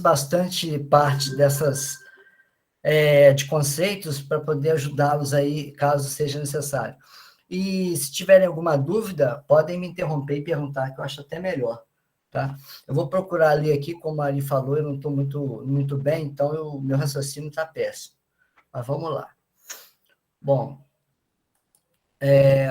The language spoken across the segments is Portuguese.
bastante parte dessas de conceitos para poder ajudá-los aí, caso seja necessário. E se tiverem alguma dúvida, podem me interromper e perguntar, que eu acho até melhor. Tá? Eu vou procurar ali aqui, como a Ari falou, eu não estou muito bem, então o meu raciocínio está péssimo. Mas vamos lá. Bom,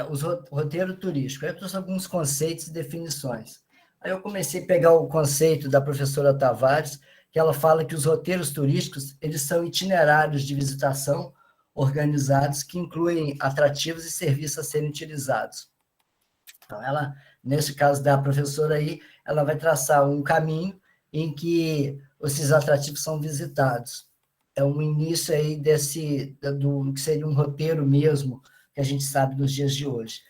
os roteiro turístico. Eu trouxe alguns conceitos e definições. Aí eu comecei a pegar o conceito da professora Tavares, que ela fala que os roteiros turísticos, eles são itinerários de visitação organizados que incluem atrativos e serviços a serem utilizados. Então, ela, nesse caso da professora aí, ela vai traçar um caminho em que esses atrativos são visitados. É um início aí do que seria um roteiro mesmo, que a gente sabe dos dias de hoje.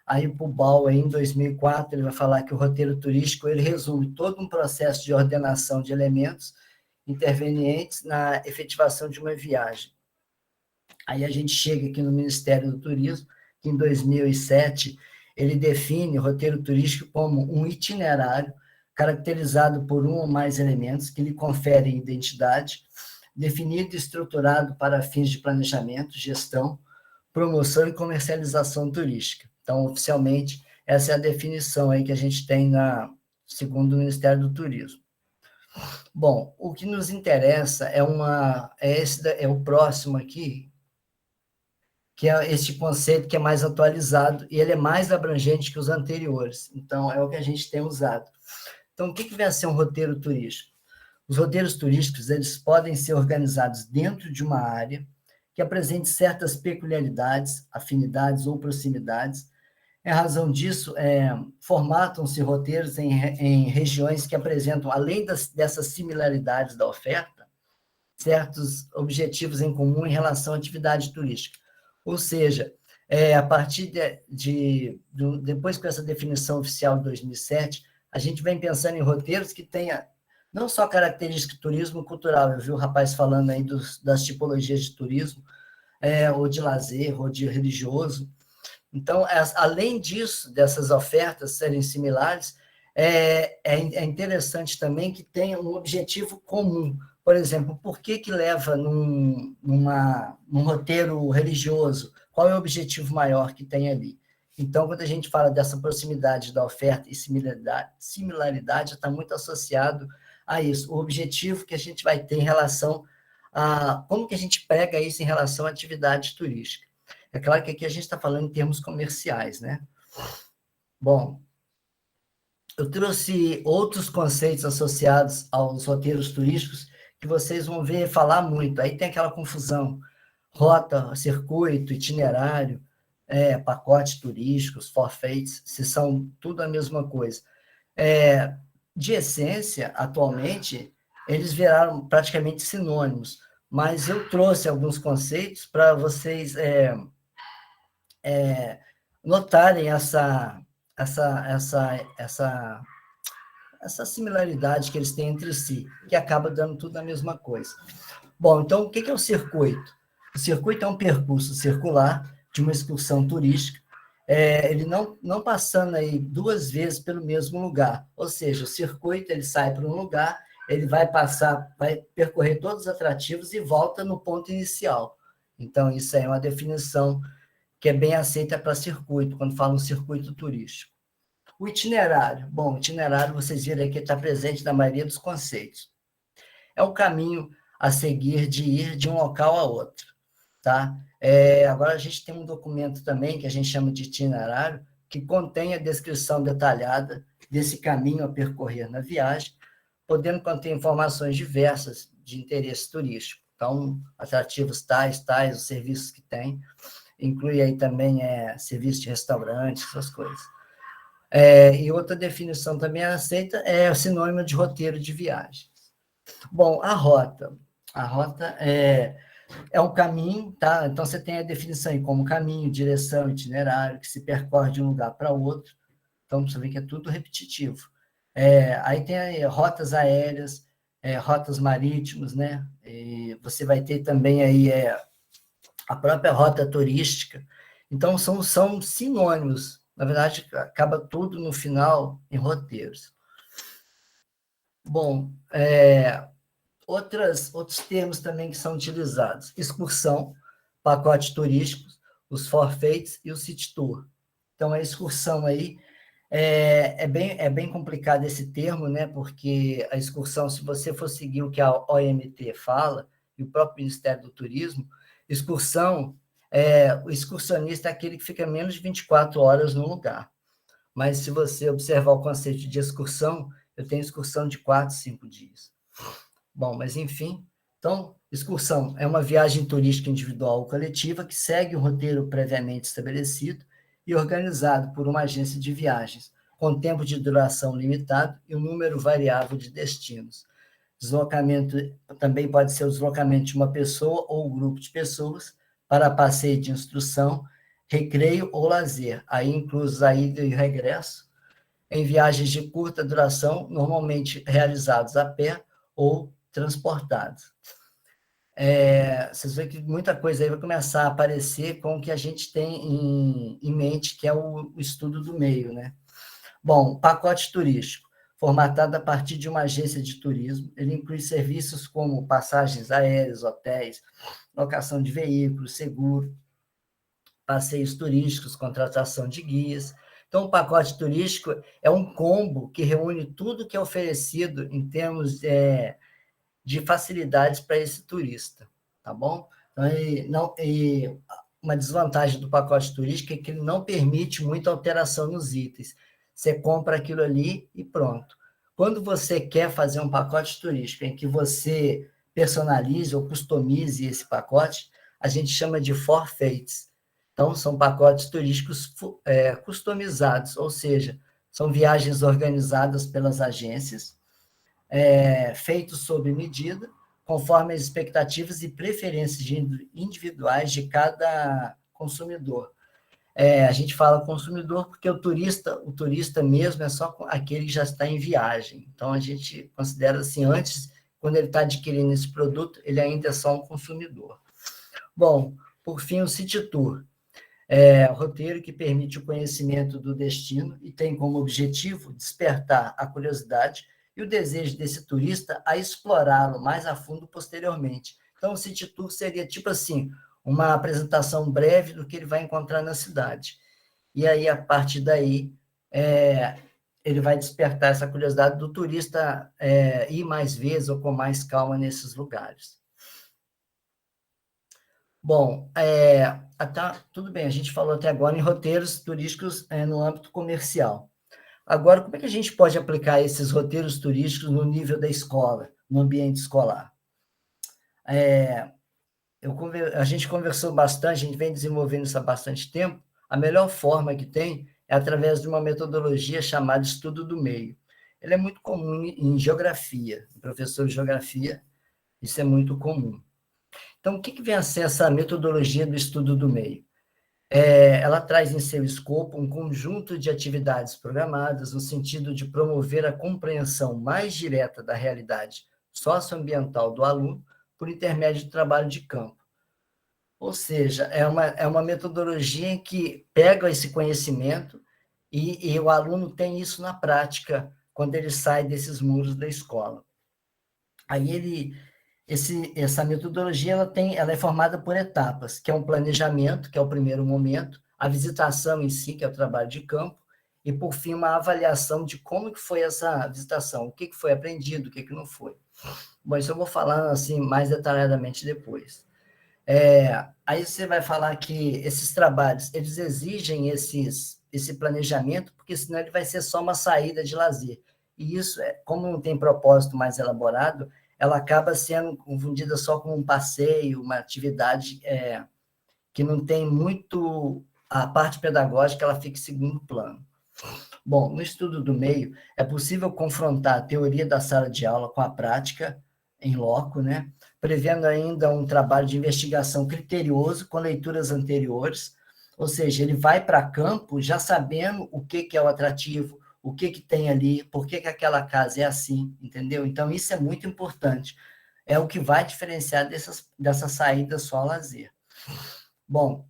Aí, o Pubal, em 2004, ele vai falar que o roteiro turístico ele resume todo um processo de ordenação de elementos intervenientes na efetivação de uma viagem. Aí a gente chega aqui no Ministério do Turismo, que em 2007 ele define o roteiro turístico como um itinerário caracterizado por um ou mais elementos que lhe conferem identidade, definido e estruturado para fins de planejamento, gestão, promoção e comercialização turística. Então, oficialmente, essa é a definição aí que a gente tem segundo o Ministério do Turismo. Bom, o que nos interessa é o próximo aqui, que é esse conceito que é mais atualizado e ele é mais abrangente que os anteriores. Então, é o que a gente tem usado. Então, o que vem a ser um roteiro turístico? Os roteiros turísticos eles podem ser organizados dentro de uma área que apresente certas peculiaridades, afinidades ou proximidades. Em razão disso, formatam-se roteiros em regiões que apresentam, além dessas similaridades da oferta, certos objetivos em comum em relação à atividade turística. Ou seja, a partir depois com essa definição oficial de 2007, a gente vem pensando em roteiros que tenha não só característica de turismo cultural, eu vi o rapaz falando aí das tipologias de turismo, ou de lazer, ou de religioso. Então, além disso, dessas ofertas serem similares, é interessante também que tenha um objetivo comum. Por exemplo, por que leva num roteiro religioso? Qual é o objetivo maior que tem ali? Então, quando a gente fala dessa proximidade da oferta e similaridade está muito associado a isso, o objetivo que a gente vai ter em relação a como que a gente prega isso em relação à atividade turística. É claro que aqui a gente está falando em termos comerciais, né? Bom, eu trouxe outros conceitos associados aos roteiros turísticos que vocês vão ver falar muito. Aí tem aquela confusão, rota, circuito, itinerário, pacotes turísticos, forfeits, se são tudo a mesma coisa. De essência, atualmente, eles viraram praticamente sinônimos, mas eu trouxe alguns conceitos para vocês notarem essa similaridade que eles têm entre si, que acaba dando tudo a mesma coisa. Bom, então, o que é o circuito? O circuito é um percurso circular de uma excursão turística, ele não passando aí 2 vezes pelo mesmo lugar, ou seja, o circuito ele sai para um lugar, ele vai percorrer todos os atrativos e volta no ponto inicial. Então, isso aí é uma definição que é bem aceita para circuito, quando falam circuito turístico. O itinerário. Bom, o itinerário, vocês viram que está presente na maioria dos conceitos. É o caminho a seguir de ir de um local a outro. Tá? Agora, a gente tem um documento também, que a gente chama de itinerário, que contém a descrição detalhada desse caminho a percorrer na viagem, podendo conter informações diversas de interesse turístico. Então, atrativos tais, os serviços que tem, inclui aí também serviço de restaurante, essas coisas. E outra definição também aceita é o sinônimo de roteiro de viagem. Bom, a rota. A rota é um caminho, tá? Então, você tem a definição aí como caminho, direção, itinerário, que se percorre de um lugar para outro. Então, você vê que é tudo repetitivo. Aí tem rotas aéreas, rotas marítimas, né? E você vai ter também aí a própria rota turística. Então, são sinônimos. Na verdade, acaba tudo no final em roteiros. Bom, Outros termos também que são utilizados: excursão, pacotes turísticos, os forfeitos e o city tour. Então, a excursão aí é bem complicado esse termo, né? Porque a excursão, se você for seguir o que a OMT fala, e o próprio Ministério do Turismo, excursão, o excursionista é aquele que fica menos de 24 horas no lugar. Mas se você observar o conceito de excursão, eu tenho excursão de 4, 5 dias. Bom, mas enfim, então, excursão é uma viagem turística individual ou coletiva que segue um roteiro previamente estabelecido e organizado por uma agência de viagens, com tempo de duração limitado e um número variável de destinos. Deslocamento também pode ser o deslocamento de uma pessoa ou um grupo de pessoas para passeio de instrução, recreio ou lazer, aí inclusos a ida e o regresso, em viagens de curta duração, normalmente realizados a pé ou transportados. Vocês veem que muita coisa aí vai começar a aparecer com o que a gente tem em mente, que é o estudo do meio, né? Bom, pacote turístico, formatado a partir de uma agência de turismo, ele inclui serviços como passagens aéreas, hotéis, locação de veículos, seguro, passeios turísticos, contratação de guias. Então, o pacote turístico é um combo que reúne tudo que é oferecido em termos de facilidades para esse turista, tá bom? Então, uma desvantagem do pacote turístico é que ele não permite muita alteração nos itens. Você compra aquilo ali e pronto. Quando você quer fazer um pacote turístico em que você personalize ou customize esse pacote, a gente chama de forfeitos. Então, são pacotes turísticos customizados, ou seja, são viagens organizadas pelas agências, feitos sob medida, conforme as expectativas e preferências individuais de cada consumidor. A gente fala consumidor porque o turista mesmo é só aquele que já está em viagem. Então, a gente considera assim, antes, quando ele está adquirindo esse produto, ele ainda é só um consumidor. Bom, por fim, o City Tour. O roteiro que permite o conhecimento do destino e tem como objetivo despertar a curiosidade e o desejo desse turista a explorá-lo mais a fundo posteriormente. Então, o City Tour seria tipo assim, uma apresentação breve do que ele vai encontrar na cidade. E aí, a partir daí, ele vai despertar essa curiosidade do turista ir mais vezes ou com mais calma nesses lugares. Bom, tudo bem, a gente falou até agora em roteiros turísticos no âmbito comercial. Agora, como é que a gente pode aplicar esses roteiros turísticos no nível da escola, no ambiente escolar? A gente conversou bastante, a gente vem desenvolvendo isso há bastante tempo. A melhor forma que tem é através de uma metodologia chamada estudo do meio. Ele é muito comum em geografia, professor de geografia, isso é muito comum. Então, o que vem a ser essa metodologia do estudo do meio? Ela traz em seu escopo um conjunto de atividades programadas no sentido de promover a compreensão mais direta da realidade socioambiental do aluno por intermédio do trabalho de campo. Ou seja, é uma metodologia em que pega esse conhecimento e o aluno tem isso na prática quando ele sai desses muros da escola. Aí essa metodologia ela é formada por etapas, que é um planejamento, que é o primeiro momento, a visitação em si, que é o trabalho de campo, e, por fim, uma avaliação de como que foi essa visitação, o que foi aprendido, o que não foi. Bom, isso eu vou falar assim, mais detalhadamente depois. Aí você vai falar que esses trabalhos, eles exigem esse planejamento, porque senão ele vai ser só uma saída de lazer. E isso, como não tem propósito mais elaborado, ela acaba sendo confundida só com um passeio, uma atividade que não tem muito... A parte pedagógica, ela fica em segundo plano. Bom, no estudo do meio, é possível confrontar a teoria da sala de aula com a prática em loco, né? Prevendo ainda um trabalho de investigação criterioso com leituras anteriores, ou seja, ele vai para campo já sabendo o que é o atrativo, o que tem ali, por que aquela casa é assim, entendeu? Então, isso é muito importante. É o que vai diferenciar dessa saída só ao lazer. Bom,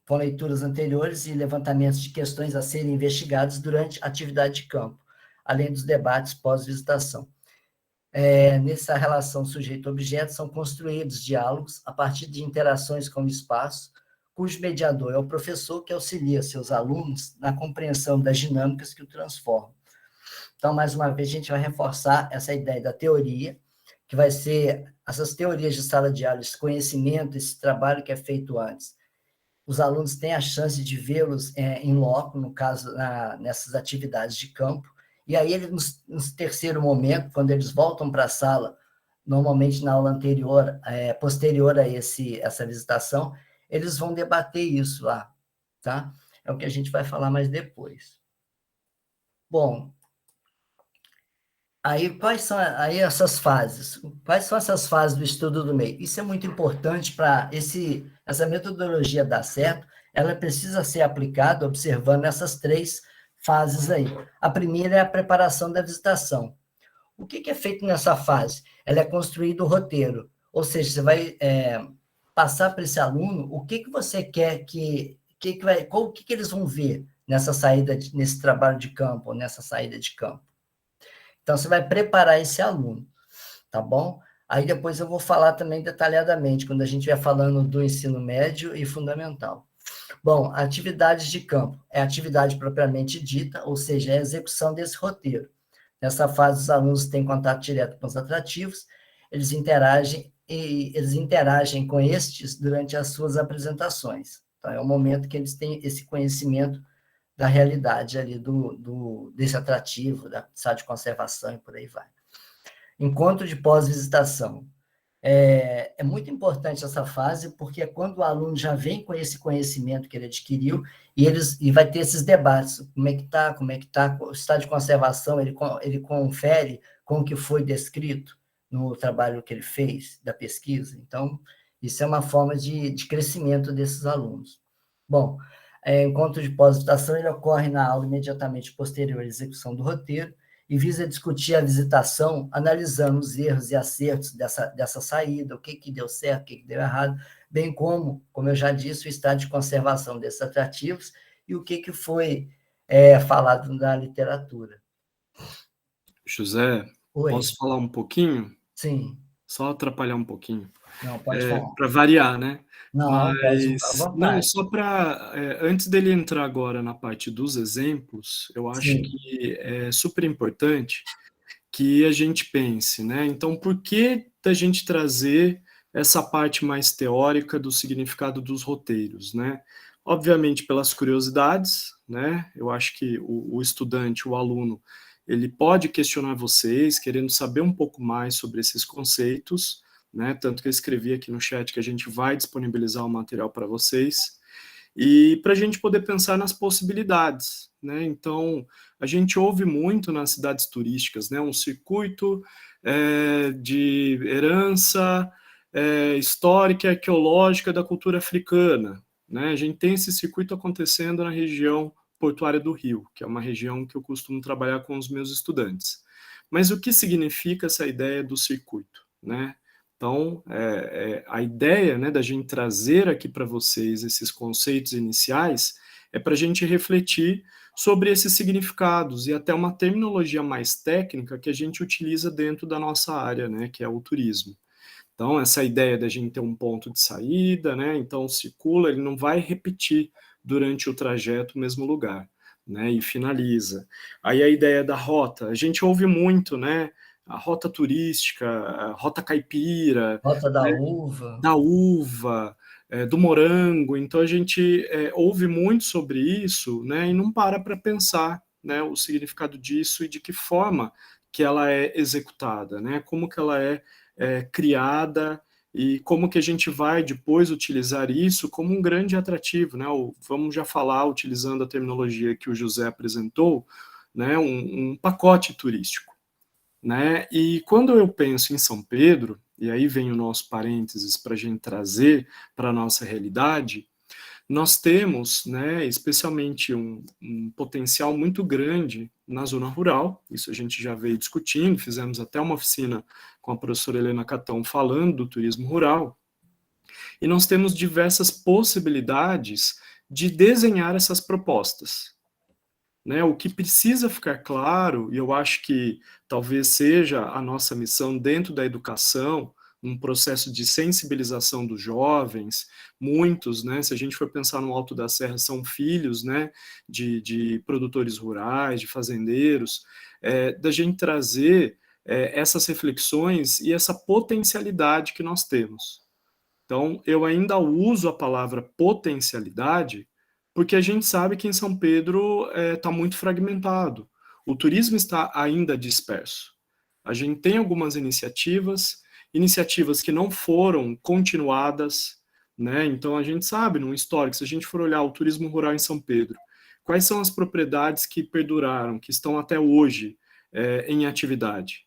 com leituras anteriores e levantamentos de questões a serem investigadas durante a atividade de campo, além dos debates pós-visitação. Nessa relação sujeito-objeto, são construídos diálogos a partir de interações com o espaço, cujo mediador é o professor que auxilia seus alunos na compreensão das dinâmicas que o transformam. Então, mais uma vez, a gente vai reforçar essa ideia da teoria, que vai ser essas teorias de sala de aula, esse conhecimento, esse trabalho que é feito antes. Os alunos têm a chance de vê-los em loco, no caso, nessas atividades de campo, e aí, eles, no terceiro momento, quando eles voltam para a sala, normalmente na aula anterior, posterior a essa visitação, eles vão debater isso lá, tá? É o que a gente vai falar mais depois. Bom, aí quais são aí essas fases? Quais são essas fases do estudo do meio? Isso é muito importante para essa metodologia dar certo, ela precisa ser aplicada observando essas 3 fases aí. A primeira é a preparação da visitação. O que é feito nessa fase? Ela é construído o roteiro, ou seja, você vai passar para esse aluno o que você quer o que eles vão ver nessa saída, nesse trabalho de campo, ou nessa saída de campo. Então, você vai preparar esse aluno, tá bom? Aí depois eu vou falar também detalhadamente, quando a gente estiver falando do ensino médio e fundamental. Bom, atividades de campo é a atividade propriamente dita, ou seja, é a execução desse roteiro. Nessa fase, os alunos têm contato direto com os atrativos, eles interagem com estes durante as suas apresentações. Então, é o momento que eles têm esse conhecimento da realidade ali desse atrativo, da sala de conservação e por aí vai. Encontro de pós-visitação. É muito importante essa fase, porque é quando o aluno já vem com esse conhecimento que ele adquiriu e vai ter esses debates. Como é que está, o estado de conservação, ele confere com o que foi descrito no trabalho que ele fez, da pesquisa. Então, isso é uma forma de crescimento desses alunos. Bom, encontro de pós-visitação, ele ocorre na aula imediatamente posterior à execução do roteiro, e visa discutir a visitação, analisando os erros e acertos dessa saída, o que deu certo, o que deu errado, bem como eu já disse, o estado de conservação desses atrativos e o que foi falado na literatura. José, Oi. Posso falar um pouquinho? Sim. Só atrapalhar um pouquinho. Não, pode falar. Para variar, né? Não, pode, à vontade. Não, só para... antes dele entrar agora na parte dos exemplos, eu acho Sim. que é super importante que a gente pense, né? Então, por que da gente trazer essa parte mais teórica do significado dos roteiros, né? Obviamente pelas curiosidades, né? Eu acho que o estudante, o aluno, ele pode questionar vocês, querendo saber um pouco mais sobre esses conceitos, né? Tanto que eu escrevi aqui no chat que a gente vai disponibilizar o material para vocês, e para a gente poder pensar nas possibilidades, né? Então, a gente ouve muito nas cidades turísticas, né? Um circuito de herança histórica e arqueológica da cultura africana, né? A gente tem esse circuito acontecendo na região portuária do Rio, que é uma região que eu costumo trabalhar com os meus estudantes. Mas o que significa essa ideia do circuito, né? Então, a ideia, né, da gente trazer aqui para vocês esses conceitos iniciais é para a gente refletir sobre esses significados e até uma terminologia mais técnica que a gente utiliza dentro da nossa área, né, que é o turismo. Então, essa ideia da gente ter um ponto de saída, né, então circula, ele não vai repetir durante o trajeto o mesmo lugar, né, e finaliza. Aí a ideia da rota, a gente ouve muito, né, a rota turística, a rota caipira, Rota da né, uva. Da uva, do morango. Então a gente ouve muito sobre isso, né, e não para pensar, né, o significado disso e de que forma que ela é executada, né, como que ela é criada e como que a gente vai depois utilizar isso como um grande atrativo, né? Vamos já falar, utilizando a terminologia que o José apresentou, né, um pacote turístico, né? E quando eu penso em São Pedro, e aí vem o nosso parênteses para a gente trazer para a nossa realidade, nós temos, né, especialmente um potencial muito grande na zona rural, isso a gente já veio discutindo, fizemos até uma oficina com a professora Helena Catão falando do turismo rural, e nós temos diversas possibilidades de desenhar essas propostas, né? O que precisa ficar claro, e eu acho que talvez seja a nossa missão dentro da educação, um processo de sensibilização dos jovens, muitos, né, se a gente for pensar no Alto da Serra, são filhos, né, de produtores rurais, de fazendeiros, da gente trazer essas reflexões e essa potencialidade que nós temos. Então, eu ainda uso a palavra potencialidade, porque a gente sabe que em São Pedro está muito fragmentado. O turismo está ainda disperso. A gente tem algumas iniciativas que não foram continuadas, né? Então, a gente sabe, no histórico, se a gente for olhar o turismo rural em São Pedro, quais são as propriedades que perduraram, que estão até hoje em atividade?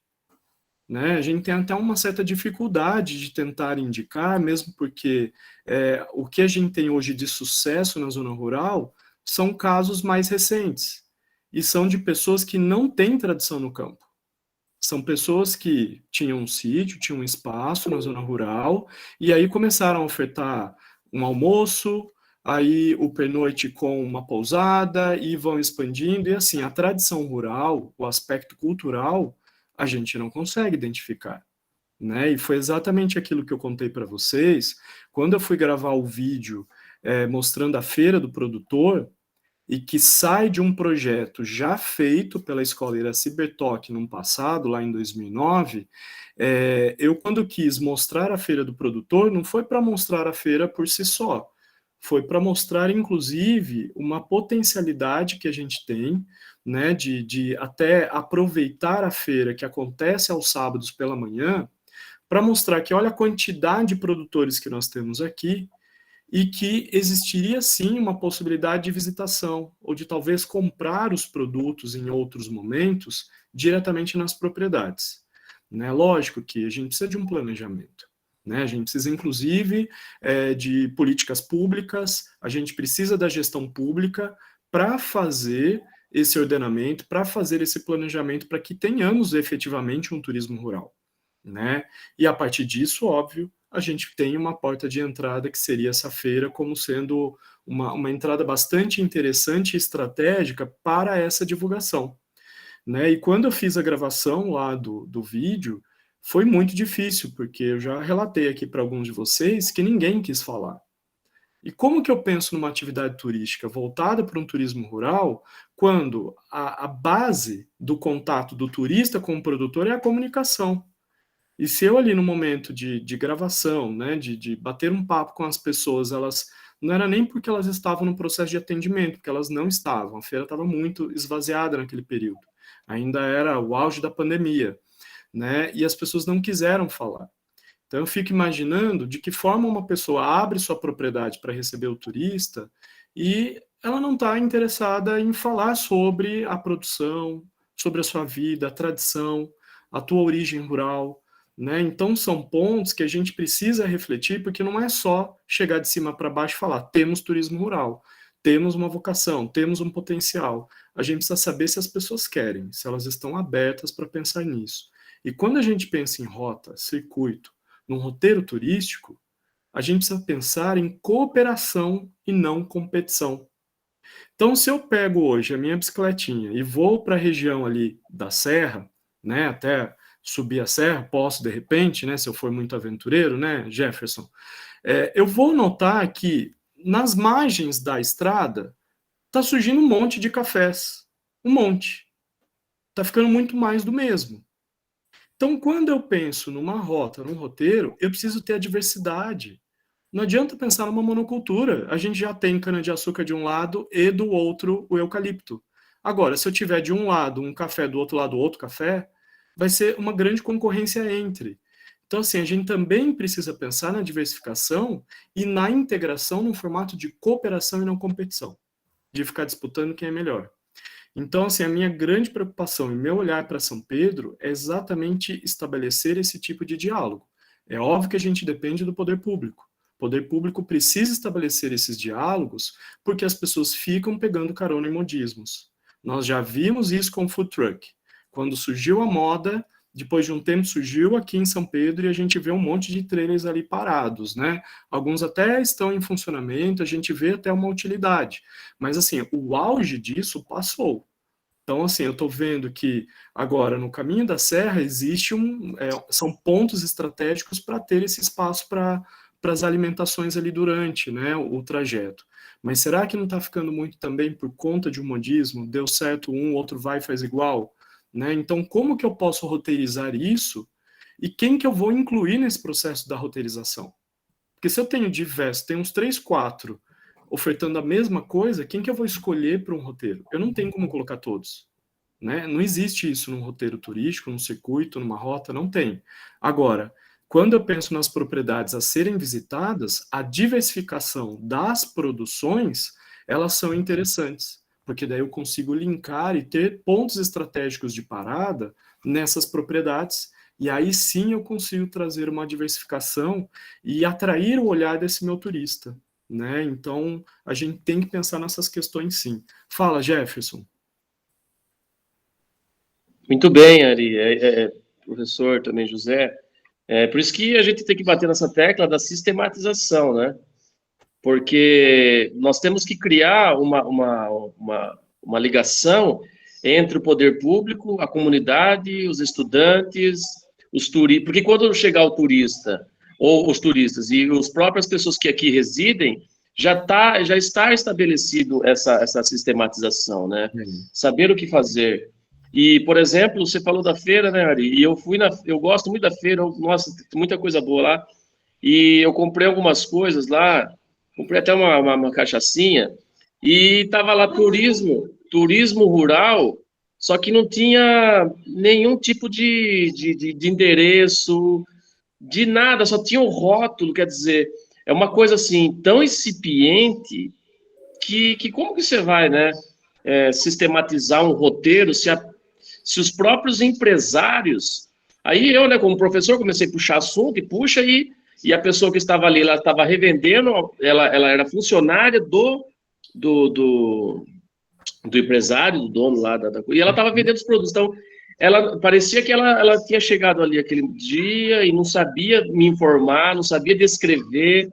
Né? A gente tem até uma certa dificuldade de tentar indicar, mesmo porque o que a gente tem hoje de sucesso na zona rural são casos mais recentes, e são de pessoas que não têm tradição no campo. São pessoas que tinham um sítio, tinham um espaço na zona rural, e aí começaram a ofertar um almoço, aí o pernoite com uma pousada, e vão expandindo, e assim, a tradição rural, o aspecto cultural, a gente não consegue identificar, né? E foi exatamente aquilo que eu contei para vocês, quando eu fui gravar o vídeo mostrando a feira do produtor, e que sai de um projeto já feito pela escola Iraci Bertoc no passado, lá em 2009, eu quando quis mostrar a feira do produtor, não foi para mostrar a feira por si só, foi para mostrar, inclusive, uma potencialidade que a gente tem, né, de até aproveitar a feira que acontece aos sábados pela manhã, para mostrar que olha a quantidade de produtores que nós temos aqui, e que existiria sim uma possibilidade de visitação, ou de talvez comprar os produtos em outros momentos diretamente nas propriedades. Né? Lógico que a gente precisa de um planejamento. Né? A gente precisa, inclusive, de políticas públicas, a gente precisa da gestão pública para fazer esse ordenamento, para fazer esse planejamento, para que tenhamos efetivamente um turismo rural. Né? E a partir disso, óbvio, a gente tem uma porta de entrada que seria essa feira como sendo uma entrada bastante interessante e estratégica para essa divulgação. Né? E quando eu fiz a gravação lá do vídeo, foi muito difícil, porque eu já relatei aqui para alguns de vocês que ninguém quis falar. E como que eu penso numa atividade turística voltada para um turismo rural, quando a base do contato do turista com o produtor é a comunicação? E se eu ali no momento de gravação, né, de bater um papo com as pessoas, elas não era nem porque elas estavam no processo de atendimento, porque elas não estavam, a feira estava muito esvaziada naquele período, ainda era o auge da pandemia, né, e as pessoas não quiseram falar. Então eu fico imaginando de que forma uma pessoa abre sua propriedade para receber o turista e ela não está interessada em falar sobre a produção, sobre a sua vida, a tradição, a tua origem rural, né? Então são pontos que a gente precisa refletir, porque não é só chegar de cima para baixo e falar, temos turismo rural, temos uma vocação, temos um potencial. A gente precisa saber se as pessoas querem, se elas estão abertas para pensar nisso. E quando a gente pensa em rota, circuito, num roteiro turístico, a gente precisa pensar em cooperação e não competição. Então, se eu pego hoje a minha bicicletinha e vou para a região ali da serra, né, até subir a serra, posso de repente, né, se eu for muito aventureiro, né, Jefferson, eu vou notar que nas margens da estrada está surgindo um monte de cafés, um monte. Está ficando muito mais do mesmo. Então, quando eu penso numa rota, num roteiro, eu preciso ter a diversidade. Não adianta pensar numa monocultura. A gente já tem cana-de-açúcar de um lado e do outro o eucalipto. Agora, se eu tiver de um lado um café, do outro lado outro café, vai ser uma grande concorrência entre. Então, assim, a gente também precisa pensar na diversificação e na integração num formato de cooperação e não competição, de ficar disputando quem é melhor. Então, assim, a minha grande preocupação e meu olhar para São Pedro é exatamente estabelecer esse tipo de diálogo. É óbvio que a gente depende do poder público. O poder público precisa estabelecer esses diálogos porque as pessoas ficam pegando carona em modismos. Nós já vimos isso com o food truck. Quando surgiu a moda, depois de um tempo surgiu aqui em São Pedro e a gente vê um monte de trailers ali parados, né? Alguns até estão em funcionamento, a gente vê até uma utilidade. Mas assim, o auge disso passou. Então, assim, eu estou vendo que agora no caminho da serra existe são pontos estratégicos para ter esse espaço para as alimentações ali durante, né, o trajeto. Mas será que não está ficando muito também por conta de um modismo? Deu certo um, outro vai e faz igual? Né? Então, como que eu posso roteirizar isso? E quem que eu vou incluir nesse processo da roteirização? Porque se eu tenho diversos, tem uns 3, 4 ofertando a mesma coisa, quem que eu vou escolher para um roteiro? Eu não tenho como colocar todos. Né? Não existe isso num roteiro turístico, num circuito, numa rota, não tem. Agora, quando eu penso nas propriedades a serem visitadas, a diversificação das produções, elas são interessantes, porque daí eu consigo linkar e ter pontos estratégicos de parada nessas propriedades, e aí sim eu consigo trazer uma diversificação e atrair o olhar desse meu turista. Né? Então, a gente tem que pensar nessas questões sim. Fala, Jefferson. Muito bem, Ari. Professor também, José. Por isso que a gente tem que bater nessa tecla da sistematização, né? Porque nós temos que criar uma ligação entre o poder público, a comunidade, os estudantes, os turistas. Porque quando chegar o turista, ou os turistas, e as próprias pessoas que aqui residem, já está estabelecido essa sistematização, né? Saber o que fazer. E, por exemplo, você falou da feira, né, Ari? E eu gosto muito da feira, nossa, tem muita coisa boa lá. E eu comprei algumas coisas lá, comprei até uma cachaçinha, e tava lá turismo rural, só que não tinha nenhum tipo de endereço, de nada, só tinha o rótulo, quer dizer, é uma coisa assim, tão incipiente, que como que você vai, né, sistematizar um roteiro se os próprios empresários... Aí eu, né, como professor, comecei a puxar assunto e puxa, e a pessoa que estava ali, ela estava revendendo, ela era funcionária do empresário, do dono lá e ela estava vendendo os produtos. Então, ela parecia que ela tinha chegado ali aquele dia e não sabia me informar, não sabia descrever,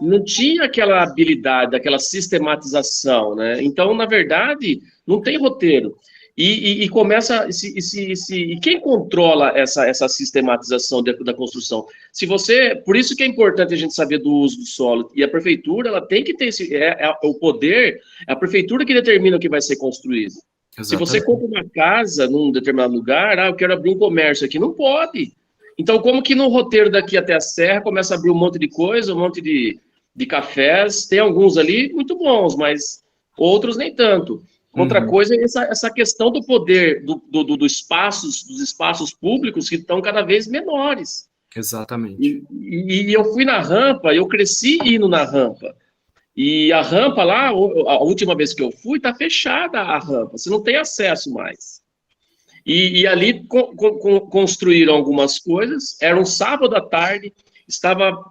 não tinha aquela habilidade, aquela sistematização, né? Então, na verdade, não tem roteiro. E começa e quem controla essa sistematização da construção? Se você, por isso que é importante a gente saber do uso do solo, e a prefeitura ela tem que ter o poder, é a prefeitura que determina o que vai ser construído. Exatamente. Se você compra uma casa num determinado lugar, eu quero abrir um comércio aqui, não pode. Então, como que no roteiro daqui até a serra começa a abrir um monte de coisa, um monte de cafés, tem alguns ali muito bons, mas outros nem tanto. Outra coisa é essa questão do poder dos espaços públicos que estão cada vez menores. Exatamente. E eu fui na rampa, eu cresci indo na rampa. E a rampa lá, a última vez que eu fui, está fechada a rampa, você não tem acesso mais. E ali construíram algumas coisas, era um sábado à tarde, estava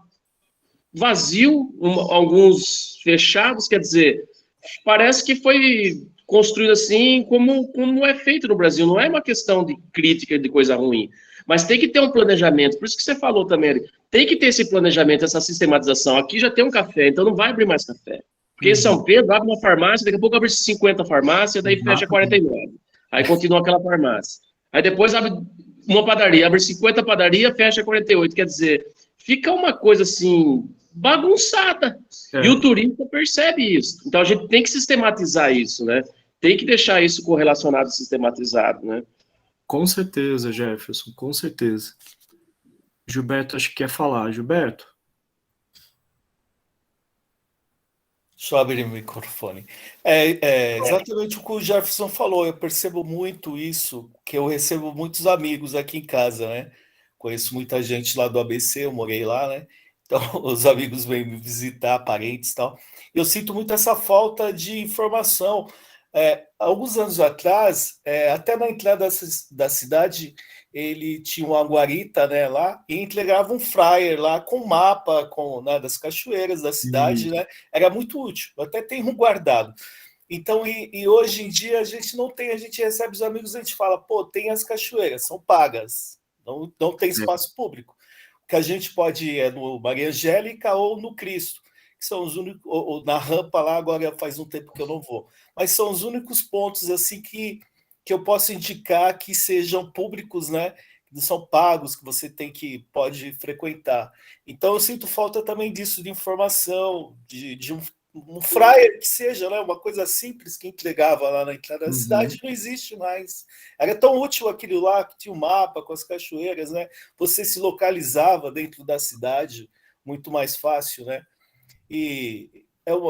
vazio, alguns fechados, quer dizer, parece que foi construído assim como é feito no Brasil. Não é uma questão de crítica de coisa ruim, mas tem que ter um planejamento. Por isso que você falou também, tem que ter esse planejamento, essa sistematização. Aqui já tem um café, então não vai abrir mais café. Porque em São Pedro abre uma farmácia, daqui a pouco abre 50 farmácias, daí fecha 49. Aí continua aquela farmácia. Aí depois abre uma padaria, abre 50 padaria, fecha 48. Quer dizer, fica uma coisa assim bagunçada. E o turista percebe isso. Então a gente tem que sistematizar isso, né? Tem que deixar isso correlacionado, sistematizado, né? Com certeza, Jefferson, com certeza. Gilberto, acho que quer falar. Gilberto? Deixa eu abrir o microfone. Exatamente o que o Jefferson falou. Eu percebo muito isso, que eu recebo muitos amigos aqui em casa, né? Conheço muita gente lá do ABC, eu morei lá, né? Então, os amigos vêm me visitar, parentes e tal. Eu sinto muito essa falta de informação. Alguns anos atrás, até na entrada da cidade, ele tinha uma guarita, né, lá, e entregava um flyer lá com mapa né, das cachoeiras da cidade, né? Era muito útil. Eu até tenho um guardado. Então, e hoje em dia a gente não tem, a gente recebe os amigos, a gente fala, pô, tem as cachoeiras, são pagas, não tem espaço público. O que a gente pode ir no Maria Angélica ou no Cristo, que são os únicos, ou na rampa lá, agora faz um tempo que eu não vou, mas são os únicos pontos assim que que eu posso indicar que sejam públicos, né? Que são pagos, que você pode frequentar. Então, eu sinto falta também disso, de informação, de um flyer que seja, né, uma coisa simples que entregava lá na entrada da cidade, não existe mais. Era tão útil aquilo lá, que tinha um mapa com as cachoeiras, né? Você se localizava dentro da cidade muito mais fácil, né? E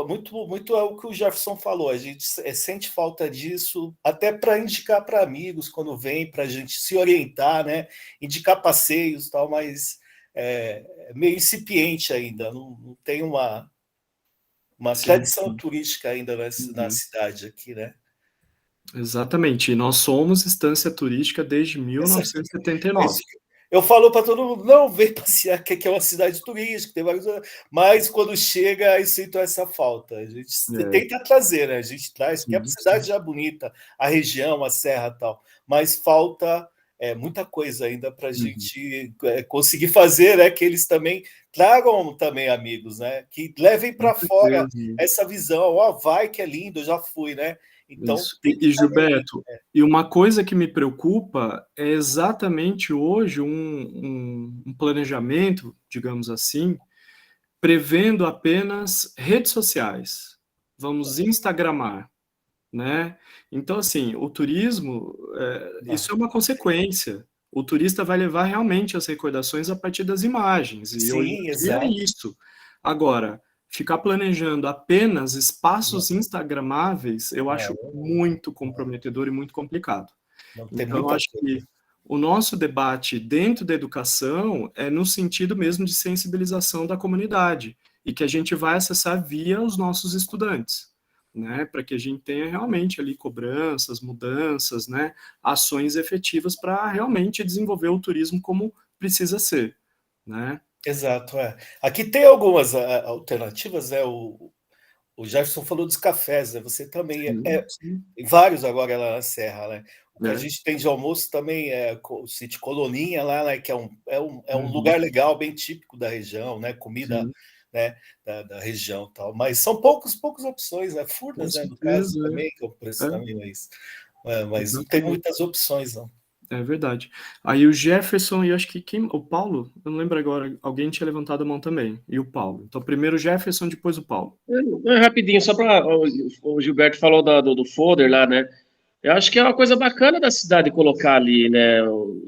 muito é o que o Jefferson falou, a gente sente falta disso, até para indicar para amigos quando vem, para a gente se orientar, né? Indicar passeios, tal, mas é meio incipiente ainda, não tem uma tradição turística ainda na cidade aqui, né? Exatamente. E nós somos Estância Turística desde 1979. Eu falo para todo mundo, não, vem passear, que aqui é uma cidade turística, tem vários... mas quando chega, eu sinto essa falta. A gente tenta trazer, né? A gente traz, porque a cidade já é bonita, a região, a serra e tal, mas falta muita coisa ainda para a gente conseguir fazer, né? Que eles também tragam também amigos, né? Que levem para fora essa visão. Vai que é lindo, eu já fui, né? Então, e Gilberto, e uma coisa que me preocupa é exatamente hoje um planejamento, digamos assim, prevendo apenas redes sociais. Vamos instagramar, né? Então, assim, o turismo, isso é uma consequência. O turista vai levar realmente as recordações a partir das imagens. E hoje em dia é isso. Agora, ficar planejando apenas espaços instagramáveis, eu acho muito comprometedor e muito complicado. Então, eu acho que o nosso debate dentro da educação é no sentido mesmo de sensibilização da comunidade, e que a gente vai acessar via os nossos estudantes, né, para que a gente tenha realmente ali cobranças, mudanças, né, ações efetivas para realmente desenvolver o turismo como precisa ser, né? Exato, Aqui tem algumas alternativas, né? O Jefferson falou dos cafés, né? Você também vários agora lá na Serra, né? O que a gente tem de almoço também é o sítio Coloninha lá, né? Que é um lugar legal, bem típico da região, né? Comida, né? Da região, tal. Mas são poucas opções, né? Furnas, né? No caso também, que é o preço também, mas não tem muitas opções, não. É verdade. Aí o Jefferson e acho que o Paulo, eu não lembro agora, alguém tinha levantado a mão também, e o Paulo. Então, primeiro o Jefferson, depois o Paulo. Rapidinho, só para... O Gilberto falou do folder lá, né? Eu acho que é uma coisa bacana da cidade colocar ali, né?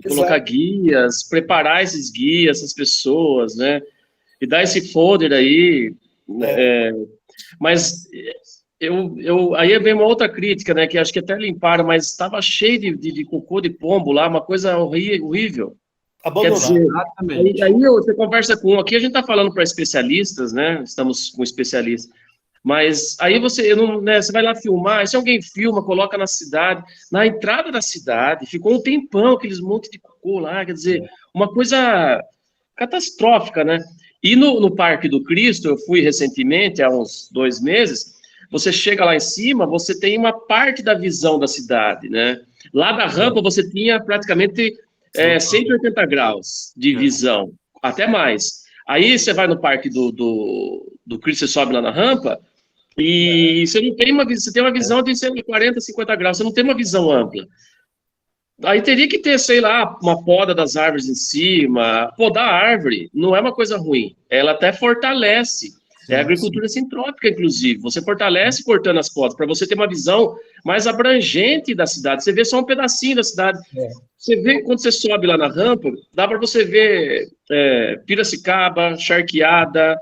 Colocar guias, preparar esses guias, essas pessoas, né? E dar esse folder aí. Mas... aí vem uma outra crítica, né, que acho que até limparam, mas estava cheio de cocô de pombo lá, uma coisa horrível. Abandonado. Quer dizer, aí você conversa com um, aqui a gente está falando para especialistas, né, estamos com especialistas, mas aí você vai lá filmar, se alguém filma, coloca na cidade, na entrada da cidade, ficou um tempão aqueles montes de cocô lá, quer dizer, uma coisa catastrófica, né? E no Parque do Cristo, eu fui recentemente, há uns 2 meses, você chega lá em cima, você tem uma parte da visão da cidade, né? Lá da rampa você tinha praticamente 180 graus de visão, até mais. Aí você vai no Parque do Cristo, você sobe lá na rampa e você não tem você tem uma visão de 40, 50 graus, você não tem uma visão ampla. Aí teria que ter, sei lá, uma poda das árvores em cima. Podar a árvore não é uma coisa ruim, ela até fortalece. É a agricultura sintrópica, inclusive. Você fortalece cortando as podas, para você ter uma visão mais abrangente da cidade. Você vê só um pedacinho da cidade. Você vê, quando você sobe lá na rampa, dá para você ver Piracicaba, Charqueada.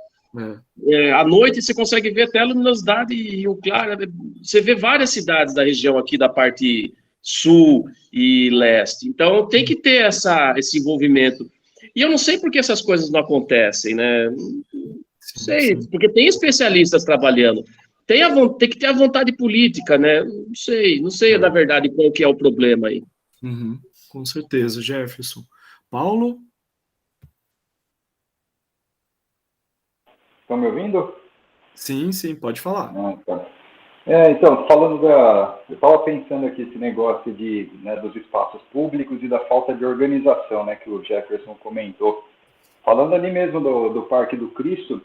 À noite você consegue ver até a luminosidade e o claro. Você vê várias cidades da região aqui, da parte sul e leste. Então, tem que ter esse envolvimento. E eu não sei por que essas coisas não acontecem, né? Sei, porque tem especialistas trabalhando. Tem que ter a vontade política, né? Não sei, na verdade, qual que é o problema aí. Com certeza, Jefferson. Paulo? Estão me ouvindo? Sim, pode falar. Tá. Então, eu estava pensando aqui esse negócio dos espaços públicos e da falta de organização, né, que o Jefferson comentou. Falando ali mesmo do Parque do Cristo,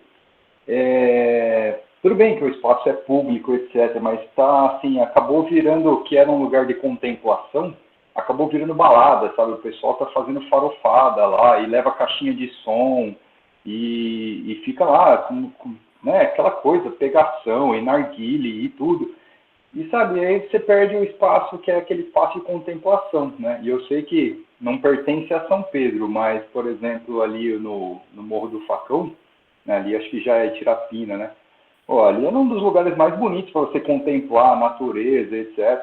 tudo bem que o espaço é público, etc., mas tá, assim, acabou virando o que era um lugar de contemplação, acabou virando balada, sabe? O pessoal tá fazendo farofada lá e leva caixinha de som e fica lá né, aquela coisa, pegação e narguile e tudo. E sabe, aí você perde o espaço que é aquele espaço de contemplação, né? E eu sei que não pertence a São Pedro, mas, por exemplo, ali no Morro do Facão, né, ali acho que já é Tirapina, né? Pô, ali é um dos lugares mais bonitos para você contemplar a natureza, etc.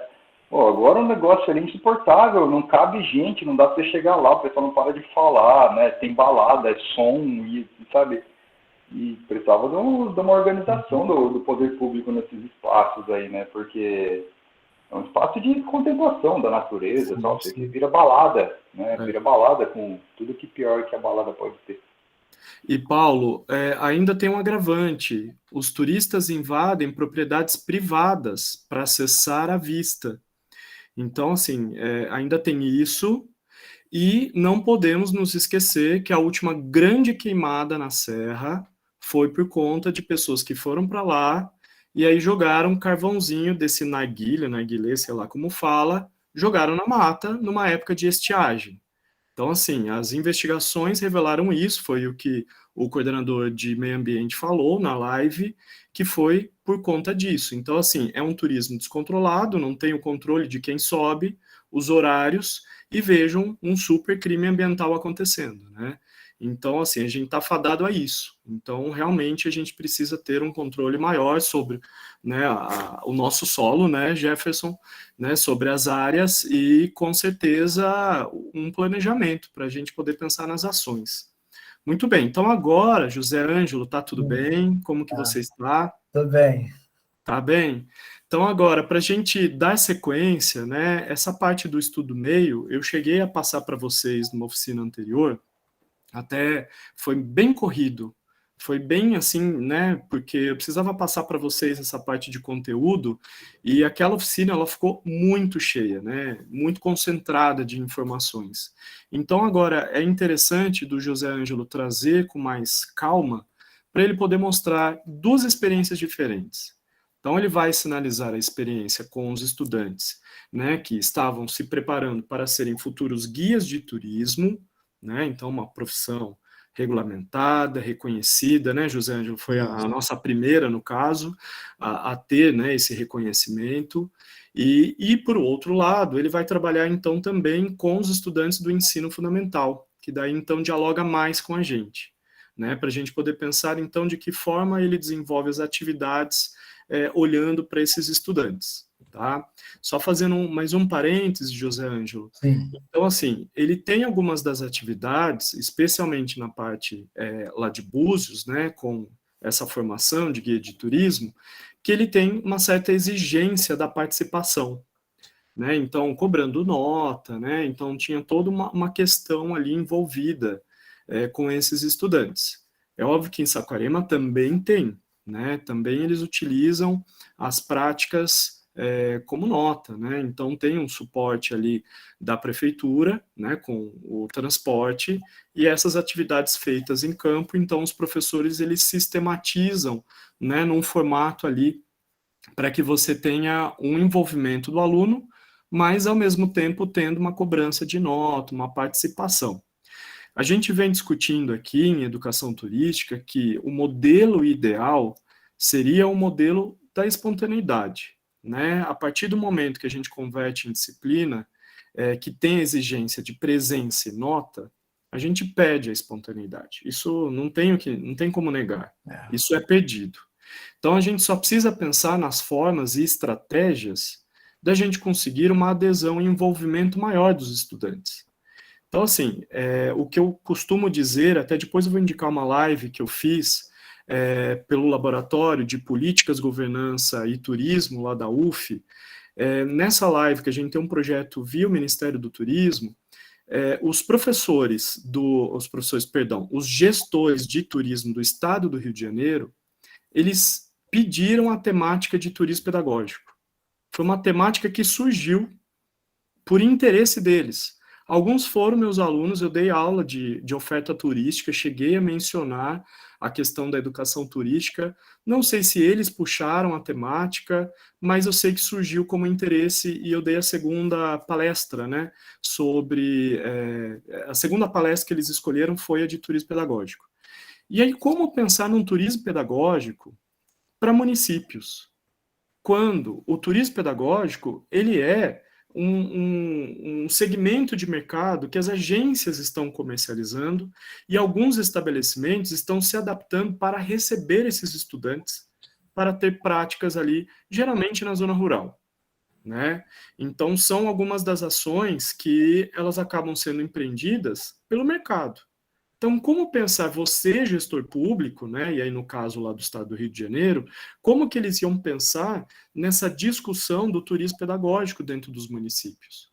Pô, agora o negócio ali é insuportável, não cabe gente, não dá para você chegar lá, o pessoal não para de falar, né? Tem balada, é som, e, sabe? E precisava de uma organização do poder público nesses espaços aí, né? Porque é um espaço de contemplação da natureza, Sim, tal, sim. que vira balada, né? É. Vira balada com tudo que pior que a balada pode ter. E, Paulo, ainda tem um agravante. Os turistas invadem propriedades privadas para acessar a vista. Então, assim, ainda tem isso, e não podemos nos esquecer que a última grande queimada na Serra foi por conta de pessoas que foram para lá e aí jogaram um carvãozinho desse narguilé, sei lá como fala, jogaram na mata numa época de estiagem. Então, assim, as investigações revelaram isso, foi o que o coordenador de meio ambiente falou na live, que foi por conta disso. Então, assim, é um turismo descontrolado, não tem o controle de quem sobe, os horários, e vejam um super crime ambiental acontecendo, né? Então, assim, a gente está fadado a isso. Então, realmente, a gente precisa ter um controle maior sobre, né, o nosso solo, né, Jefferson, né, sobre as áreas e, com certeza, um planejamento para a gente poder pensar nas ações. Muito bem, então agora, José Ângelo, tá tudo bem? Como que você está? Tudo bem. Tá bem? Então agora, para a gente dar sequência, né, essa parte do estudo meio, eu cheguei a passar para vocês numa oficina anterior, até foi bem corrido, foi bem assim, né, porque eu precisava passar para vocês essa parte de conteúdo, e aquela oficina, ela ficou muito cheia, né, muito concentrada de informações. Então agora, é interessante do José Ângelo trazer com mais calma, para ele poder mostrar duas experiências diferentes. Então ele vai sinalizar a experiência com os estudantes, né, que estavam se preparando para serem futuros guias de turismo, né? Então, uma profissão regulamentada, reconhecida, né? José Ângelo foi a nossa primeira, no caso, a ter, né, esse reconhecimento. E, por outro lado, ele vai trabalhar, então, também com os estudantes do ensino fundamental, que daí, então, dialoga mais com a gente, né? Para a gente poder pensar, então, de que forma ele desenvolve as atividades olhando para esses estudantes. Tá? Só fazendo mais um parêntese, José Ângelo. Sim. Então, assim, ele tem algumas das atividades, especialmente na parte lá de Búzios, né, com essa formação de guia de turismo, que ele tem uma certa exigência da participação, né, então, cobrando nota, né, então tinha toda uma questão ali envolvida com esses estudantes. É óbvio que em Saquarema também tem, né, também eles utilizam as práticas como nota, né? Então tem um suporte ali da prefeitura, né, com o transporte e essas atividades feitas em campo. Então os professores eles sistematizam, né, num formato ali para que você tenha um envolvimento do aluno, mas ao mesmo tempo tendo uma cobrança de nota, uma participação. A gente vem discutindo aqui em educação turística que o modelo ideal seria o modelo da espontaneidade, né? A partir do momento que a gente converte em disciplina, que tem exigência de presença e nota, a gente perde a espontaneidade. Isso não tem como negar. Isso é perdido. Então a gente só precisa pensar nas formas e estratégias da gente conseguir uma adesão e envolvimento maior dos estudantes. Então, assim, o que eu costumo dizer, até depois eu vou indicar uma live que eu fiz pelo Laboratório de Políticas, Governança e Turismo, lá da UF. Nessa live, que a gente tem um projeto via o Ministério do Turismo, os gestores de turismo do Estado do Rio de Janeiro, eles pediram a temática de turismo pedagógico. Foi uma temática que surgiu por interesse deles. Alguns foram meus alunos, eu dei aula de oferta turística, cheguei a mencionar a questão da educação turística, não sei se eles puxaram a temática, mas eu sei que surgiu como interesse e eu dei a segunda palestra, né, sobre... a segunda palestra que eles escolheram foi a de turismo pedagógico. E aí, como pensar num turismo pedagógico para municípios? Quando o turismo pedagógico, ele é um segmento de mercado que as agências estão comercializando e alguns estabelecimentos estão se adaptando para receber esses estudantes, para ter práticas ali, geralmente na zona rural, né? Então, são algumas das ações que elas acabam sendo empreendidas pelo mercado. Então, como pensar você, gestor público, né, e aí no caso lá do estado do Rio de Janeiro, como que eles iam pensar nessa discussão do turismo pedagógico dentro dos municípios?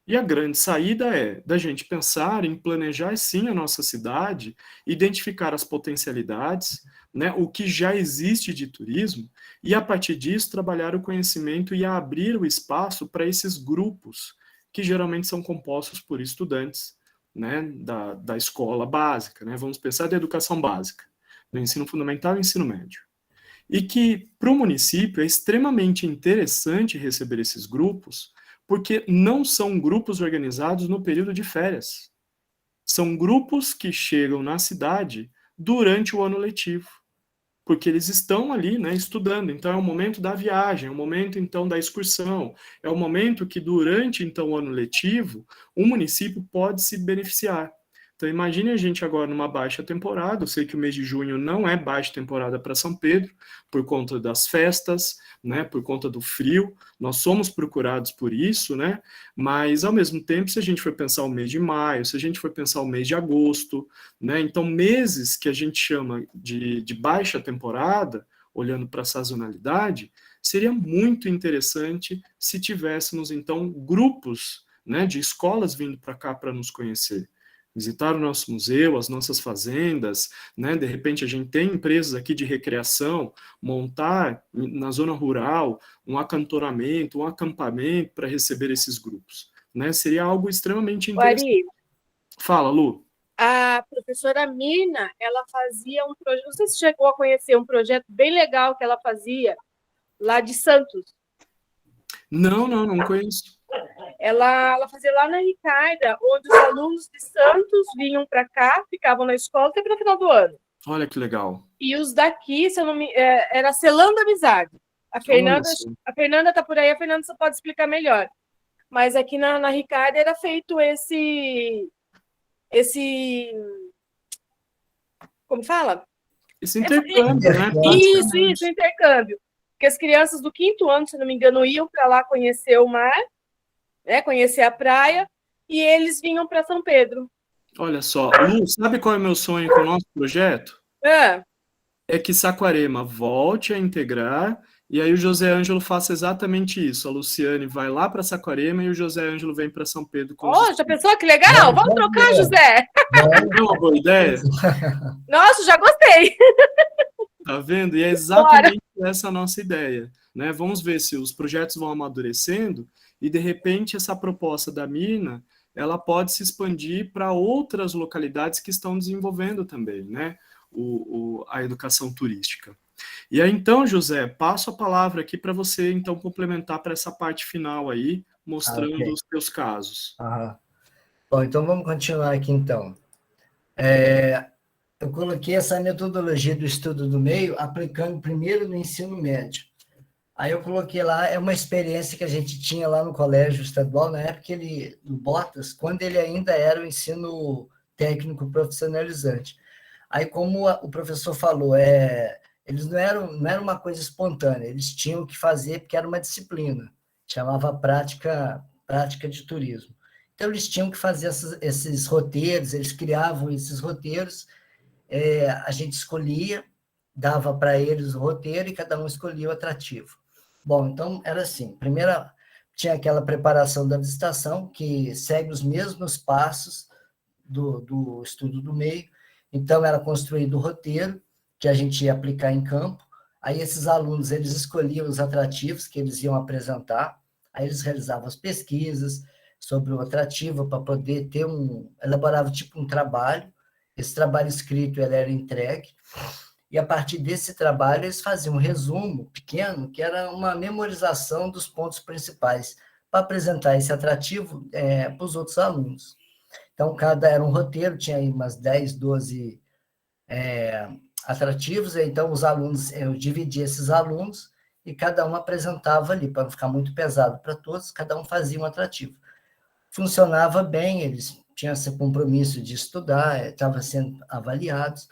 E a grande saída é da gente pensar em planejar sim a nossa cidade, identificar as potencialidades, né, o que já existe de turismo, e a partir disso trabalhar o conhecimento e abrir o espaço para esses grupos, que geralmente são compostos por estudantes, né, da escola básica, né, vamos pensar da educação básica, do ensino fundamental e ensino médio. E que para o município é extremamente interessante receber esses grupos, porque não são grupos organizados no período de férias. São grupos que chegam na cidade durante o ano letivo, porque eles estão ali, né, estudando. Então, é o momento da viagem, é o momento, então, da excursão, é o momento que, durante, então, o ano letivo, o município pode se beneficiar. Então, imagine a gente agora numa baixa temporada, eu sei que o mês de junho não é baixa temporada para São Pedro, por conta das festas, né, por conta do frio, nós somos procurados por isso, né, mas, ao mesmo tempo, se a gente for pensar o mês de maio, se a gente for pensar o mês de agosto, né, então, meses que a gente chama de baixa temporada, olhando para a sazonalidade, seria muito interessante se tivéssemos, então, grupos, né, de escolas vindo para cá para nos conhecer, visitar o nosso museu, as nossas fazendas, né? De repente a gente tem empresas aqui de recreação, montar na zona rural um acantonamento, um acampamento para receber esses grupos, né? Seria algo extremamente interessante. Ari, fala, Lu. A professora Mina, ela fazia um projeto, não sei se chegou a conhecer um projeto bem legal que ela fazia lá de Santos. Não conheço. Ela fazia lá na Ricarda, onde os alunos de Santos vinham para cá, ficavam na escola até no final do ano. Olha que legal. E os daqui, se eu não me... era Selando Amizade. A Fernanda está por aí, a Fernanda só pode explicar melhor. Mas aqui na Ricarda era feito esse como fala? Esse intercâmbio, né? Isso, intercâmbio. Porque as crianças do 5º ano, se não me engano, iam para lá conhecer o mar, né, conhecer a praia, e eles vinham para São Pedro. Olha só, Lu, sabe qual é o meu sonho com o nosso projeto? É que Saquarema volte a integrar, e aí o José Ângelo faça exatamente isso. A Luciane vai lá para Saquarema e o José Ângelo vem para São Pedro. Já pensou que legal? Vamos trocar, José! Não é uma boa ideia? Nossa, já gostei! Tá vendo? E é exatamente essa a nossa ideia, né? Vamos ver se os projetos vão amadurecendo e, de repente, essa proposta da Mina, ela pode se expandir para outras localidades que estão desenvolvendo também, né? A educação turística. E aí, então, José, passo a palavra aqui para você, então, complementar para essa parte final aí, mostrando os seus casos. Bom, então vamos continuar aqui, então. Eu coloquei essa metodologia do estudo do meio aplicando primeiro no ensino médio. Aí eu coloquei lá, é uma experiência que a gente tinha lá no colégio estadual, na época do Botas, quando ele ainda era o ensino técnico profissionalizante. Aí, como o professor falou, eles não era uma coisa espontânea, eles tinham que fazer porque era uma disciplina, chamava prática de turismo. Então, eles tinham que fazer esses roteiros, eles criavam esses roteiros, a gente escolhia, dava para eles o roteiro e cada um escolhia o atrativo. Bom, então era assim, primeiro tinha aquela preparação da visitação, que segue os mesmos passos do estudo do meio, então era construído o roteiro, que a gente ia aplicar em campo, aí esses alunos, eles escolhiam os atrativos que eles iam apresentar, aí eles realizavam as pesquisas, sobre o atrativo para poder ter elaborava tipo um trabalho. Esse trabalho escrito ele era entregue, e a partir desse trabalho eles faziam um resumo pequeno, que era uma memorização dos pontos principais, para apresentar esse atrativo para os outros alunos. Então, era um roteiro, tinha aí umas 10, 12 atrativos, então os alunos, eu dividia esses alunos, e cada um apresentava ali, para não ficar muito pesado para todos, cada um fazia um atrativo. Funcionava bem, eles tinham esse compromisso de estudar, estavam sendo avaliados,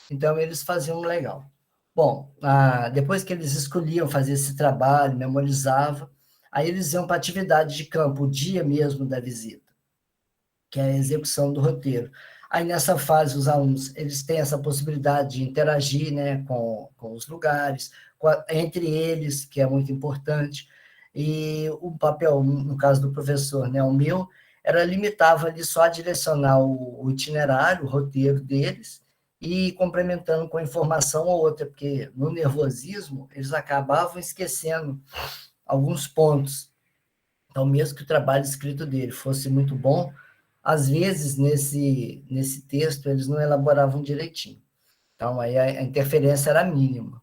então eles faziam legal. Bom, depois que eles escolhiam fazer esse trabalho, memorizavam, aí eles iam para a atividade de campo, o dia mesmo da visita, que é a execução do roteiro. Aí, nessa fase, os alunos eles têm essa possibilidade de interagir, né, com os lugares, entre eles, que é muito importante, e o papel, no caso do professor, né, o meu, limitava ali só a direcionar o itinerário, o roteiro deles, e complementando com informação ou outra, porque no nervosismo eles acabavam esquecendo alguns pontos. Então, mesmo que o trabalho escrito dele fosse muito bom, às vezes, nesse texto, eles não elaboravam direitinho. Então, aí a interferência era mínima.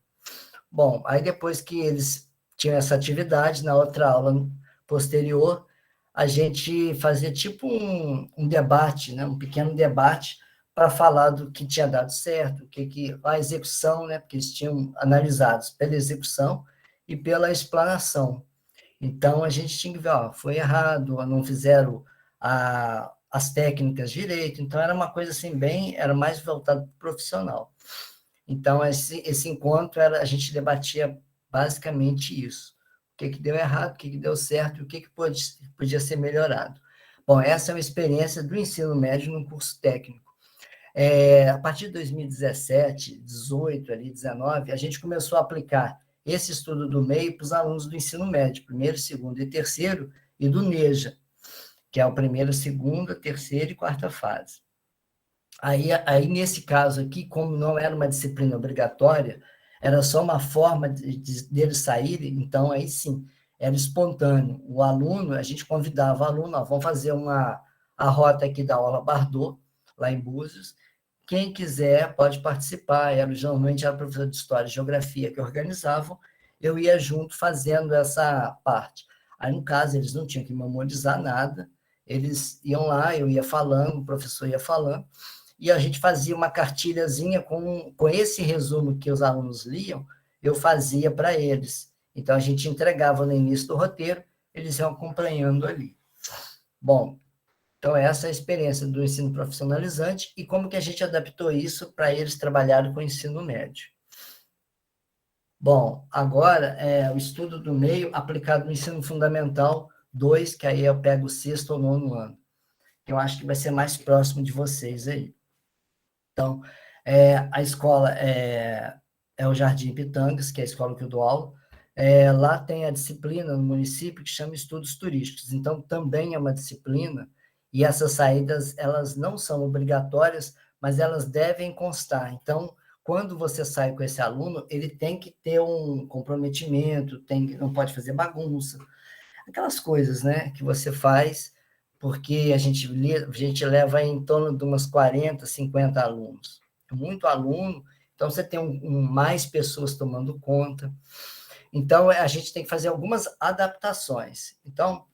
Bom, aí depois que eles tinham essa atividade, na outra aula posterior, a gente fazia tipo um debate, né? Um pequeno debate, para falar do que tinha dado certo, a execução, né? Porque eles tinham analisados pela execução e pela explanação. Então, a gente tinha que ver, foi errado, não fizeram as técnicas direito, então era uma coisa assim, era mais voltado para o profissional. Então, esse encontro, a gente debatia basicamente isso. O que deu errado, o que deu certo, e o que podia ser melhorado. Bom, essa é uma experiência do ensino médio no curso técnico. A partir de 2017, 18, ali, 19, a gente começou a aplicar esse estudo do MEI para os alunos do ensino médio, primeiro, segundo e terceiro, e do NEJA, que é o primeiro, segunda, terceira e quarta fase. Aí, nesse caso aqui, como não era uma disciplina obrigatória, era só uma forma deles saírem, então aí sim, era espontâneo. O aluno, a gente convidava o aluno, vamos fazer a rota aqui da aula Bardot, lá em Búzios, quem quiser pode participar, geralmente era o professor de História e Geografia que organizavam, eu ia junto fazendo essa parte. Aí, no caso, eles não tinham que memorizar nada, eles iam lá, eu ia falando, o professor ia falando, e a gente fazia uma cartilhazinha com esse resumo que os alunos liam, eu fazia para eles. Então, a gente entregava no início do roteiro, eles iam acompanhando ali. Bom, então essa é a experiência do ensino profissionalizante e como que a gente adaptou isso para eles trabalharem com o ensino médio. Bom, agora o estudo do meio aplicado no ensino fundamental 2, que aí eu pego o 6º ou 9º ano. Eu acho que vai ser mais próximo de vocês aí. Então, a escola é o Jardim Pitangas, que é a escola que eu dou aula. Lá tem a disciplina no município que chama Estudos Turísticos. Então, também é uma disciplina, e essas saídas, elas não são obrigatórias, mas elas devem constar. Então, quando você sai com esse aluno, ele tem que ter um comprometimento, não pode fazer bagunça, aquelas coisas, né, que você faz, porque a gente leva em torno de umas 40, 50 alunos. Muito aluno, então você tem mais pessoas tomando conta. Então, a gente tem que fazer algumas adaptações. Então,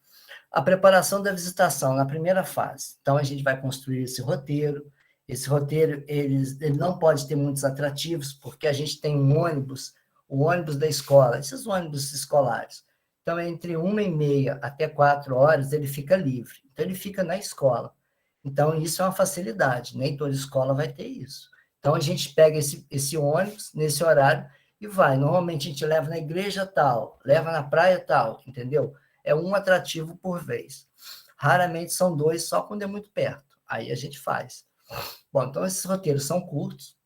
a preparação da visitação na primeira fase. Então, a gente vai construir esse roteiro. Esse roteiro, ele não pode ter muitos atrativos, porque a gente tem um ônibus, o ônibus da escola, esses ônibus escolares. Então, entre 1h30 até 4 horas, ele fica livre. Então, ele fica na escola. Então, isso é uma facilidade, nem toda escola vai ter isso. Então, a gente pega esse ônibus, nesse horário, e vai. Normalmente, a gente leva na igreja tal, leva na praia tal, entendeu? É um atrativo por vez. Raramente são 2, só quando é muito perto. Aí a gente faz. Bom, então, esses roteiros são curtos.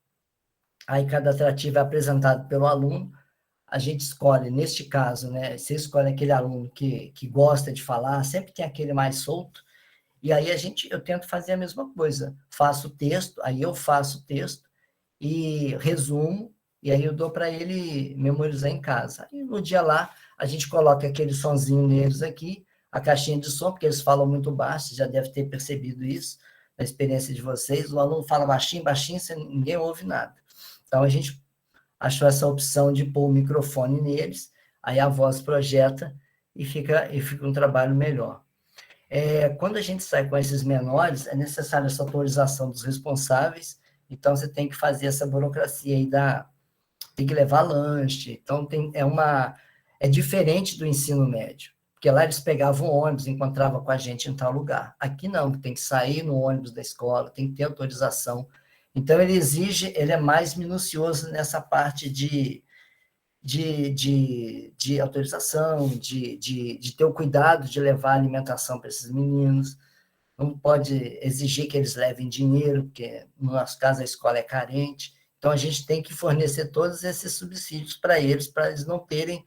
Aí, cada atrativo é apresentado pelo aluno. A gente escolhe, neste caso, né? Você escolhe aquele aluno que gosta de falar, sempre tem aquele mais solto, e aí eu tento fazer a mesma coisa. Faço o texto, aí eu faço o texto e resumo, e aí eu dou para ele memorizar em casa. E no dia lá, a gente coloca aquele sonzinho neles aqui, a caixinha de som, porque eles falam muito baixo, você já deve ter percebido isso na experiência de vocês. O aluno fala baixinho, baixinho, ninguém ouve nada. Então, a gente achou essa opção de pôr o microfone neles, aí a voz projeta e fica um trabalho melhor. Quando a gente sai com esses menores, é necessária essa autorização dos responsáveis, então você tem que fazer essa burocracia aí tem que levar lanche, então é diferente do ensino médio, porque lá eles pegavam o ônibus, encontravam com a gente em tal lugar. Aqui não, tem que sair no ônibus da escola, tem que ter autorização. Então ele é mais minucioso nessa parte de autorização, de ter o cuidado de levar alimentação para esses meninos. Não pode exigir que eles levem dinheiro, porque no nosso caso a escola é carente. Então a gente tem que fornecer todos esses subsídios para eles não terem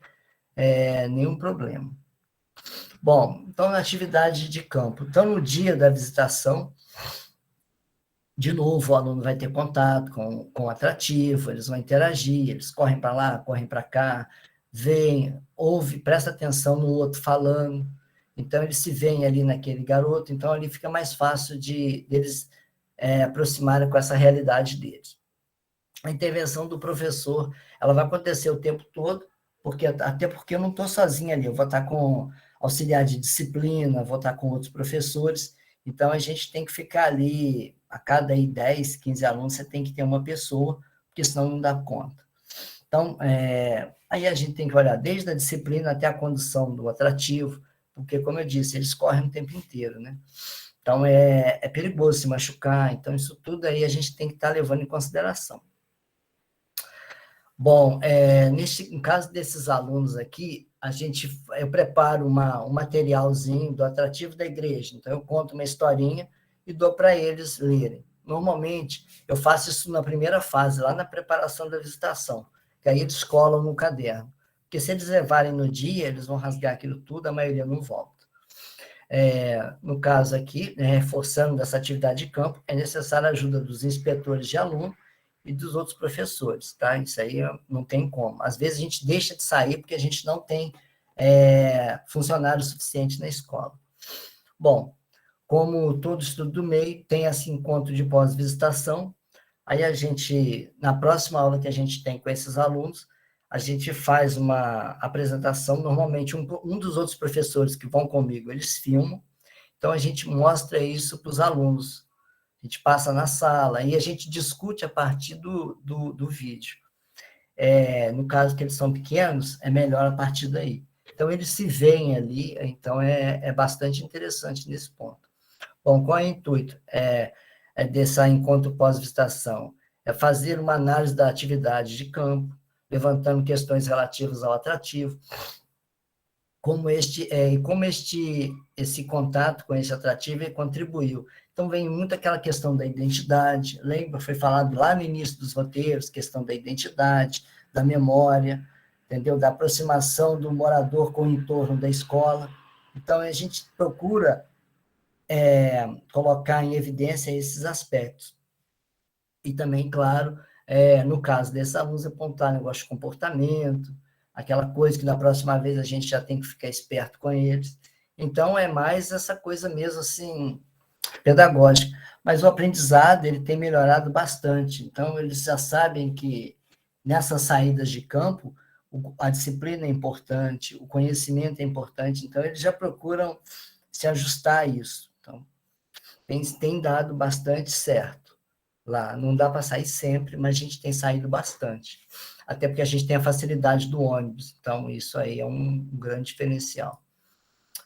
nenhum problema. Bom, então na atividade de campo. Então no dia da visitação, de novo, o aluno vai ter contato com o atrativo, eles vão interagir, eles correm para lá, correm para cá, veem, ouve, presta atenção no outro falando, então eles se veem ali naquele garoto, então ali fica mais fácil deles aproximarem com essa realidade deles. A intervenção do professor, ela vai acontecer o tempo todo, até porque eu não estou sozinho ali, eu vou estar com auxiliar de disciplina, vou estar com outros professores, então a gente tem que ficar ali, a cada 10, 15 alunos, você tem que ter uma pessoa, porque senão não dá conta. Então, aí a gente tem que olhar desde a disciplina até a condução do atrativo, porque, como eu disse, eles correm o tempo inteiro, né? Então, é perigoso se machucar, então isso tudo aí a gente tem que estar levando em consideração. Bom, no caso desses alunos aqui, eu preparo um materialzinho do atrativo da igreja, então eu conto uma historinha e dou para eles lerem. Normalmente, eu faço isso na primeira fase, lá na preparação da visitação, que aí eles colam no caderno. Porque se eles levarem no dia, eles vão rasgar aquilo tudo, a maioria não volta. No caso aqui, reforçando essa atividade de campo, é necessária a ajuda dos inspetores de aluno e dos outros professores, tá? Isso aí não tem como. Às vezes a gente deixa de sair porque a gente não tem funcionário suficiente na escola. Bom, como todo estudo do MEI, tem esse encontro de pós-visitação, aí na próxima aula que a gente tem com esses alunos, a gente faz uma apresentação, normalmente um dos outros professores que vão comigo, eles filmam, então a gente mostra isso para os alunos, a gente passa na sala, e a gente discute a partir do vídeo. No caso que eles são pequenos, é melhor a partir daí. Então, eles se veem ali, então é bastante interessante nesse ponto. Bom, qual é o intuito desse encontro pós-visitação? É fazer uma análise da atividade de campo, levantando questões relativas ao atrativo, como esse contato com esse atrativo contribuiu. Então, vem muito aquela questão da identidade, lembra? Foi falado lá no início dos roteiros, questão da identidade, da memória, entendeu? Da aproximação do morador com o entorno da escola. Então, a gente procura colocar em evidência esses aspectos. E também, claro, no caso desses alunos, apontar negócio de comportamento, aquela coisa que na próxima vez a gente já tem que ficar esperto com eles. Então, é mais essa coisa mesmo, assim, pedagógica. Mas o aprendizado, ele tem melhorado bastante. Então, eles já sabem que nessas saídas de campo, a disciplina é importante, o conhecimento é importante, então eles já procuram se ajustar a isso. Então, tem dado bastante certo lá. Não dá para sair sempre, mas a gente tem saído bastante. Até porque a gente tem a facilidade do ônibus, então isso aí é um grande diferencial.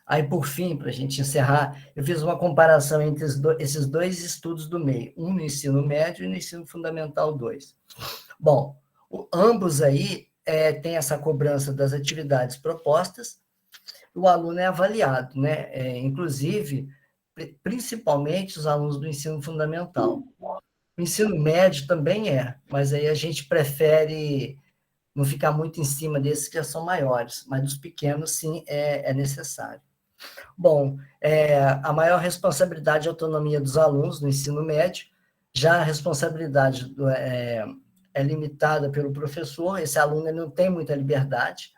Aí, por fim, para a gente encerrar, eu fiz uma comparação entre esses dois estudos do MEI, um no ensino médio e no ensino fundamental 2. Bom, ambos aí tem essa cobrança das atividades propostas, o aluno é avaliado, né? Inclusive, principalmente os alunos do ensino fundamental. O ensino médio também mas aí a gente prefere não ficar muito em cima desses que já são maiores, mas dos pequenos, sim, é necessário. Bom, a maior responsabilidade e autonomia dos alunos no ensino médio, já a responsabilidade é limitada pelo professor, esse aluno ele não tem muita liberdade,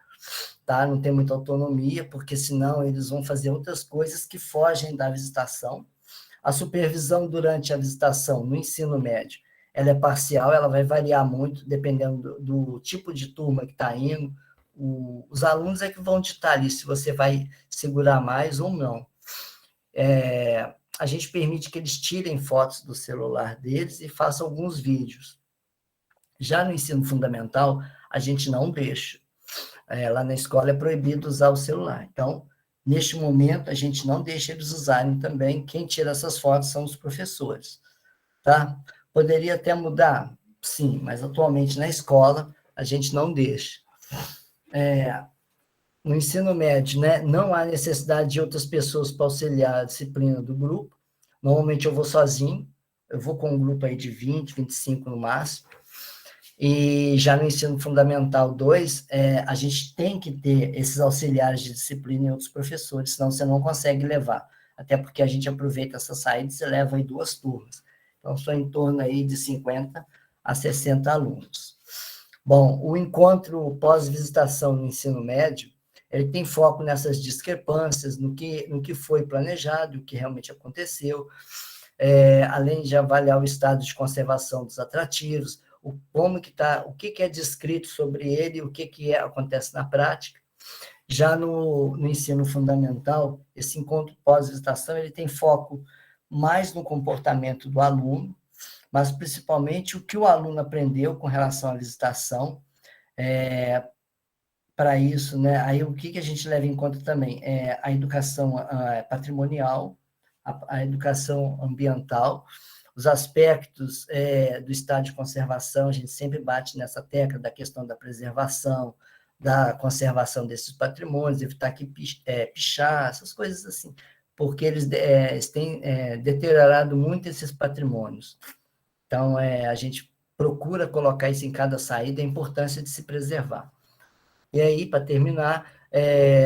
tá? Não tem muita autonomia, porque senão eles vão fazer outras coisas que fogem da visitação. A supervisão durante a visitação no ensino médio, ela é parcial, ela vai variar muito, dependendo do tipo de turma que está indo. Os alunos é que vão ditar ali se você vai segurar mais ou não. A gente permite que eles tirem fotos do celular deles e façam alguns vídeos. Já no ensino fundamental, a gente não deixa. Lá na escola é proibido usar o celular. Então, neste momento, a gente não deixa eles usarem também. Quem tira essas fotos são os professores. Tá? Poderia até mudar? Sim, mas atualmente na escola a gente não deixa. No ensino médio, né, não há necessidade de outras pessoas para auxiliar a disciplina do grupo. Normalmente eu vou sozinho, eu vou com um grupo aí de 20, 25 no máximo. E já no ensino fundamental 2, a gente tem que ter esses auxiliares de disciplina e outros professores, senão você não consegue levar. Até porque a gente aproveita essa saída e você leva aí 2 turmas. Então, são em torno aí de 50 a 60 alunos. Bom, o encontro pós-visitação no ensino médio, ele tem foco nessas discrepâncias, no que foi planejado, o que realmente aconteceu, além de avaliar o estado de conservação dos atrativos, o que é descrito sobre ele, o que acontece na prática. Já no ensino fundamental, esse encontro pós-visitação, ele tem foco mais no comportamento do aluno, mas principalmente o que o aluno aprendeu com relação à visitação. Para isso, né, aí o que a gente leva em conta também? A educação patrimonial, a educação ambiental, os aspectos do estado de conservação, a gente sempre bate nessa tecla da questão da preservação, da conservação desses patrimônios, evitar que pichar, essas coisas assim, porque eles têm deteriorado muito esses patrimônios. Então, a gente procura colocar isso em cada saída, a importância de se preservar. E aí, para terminar,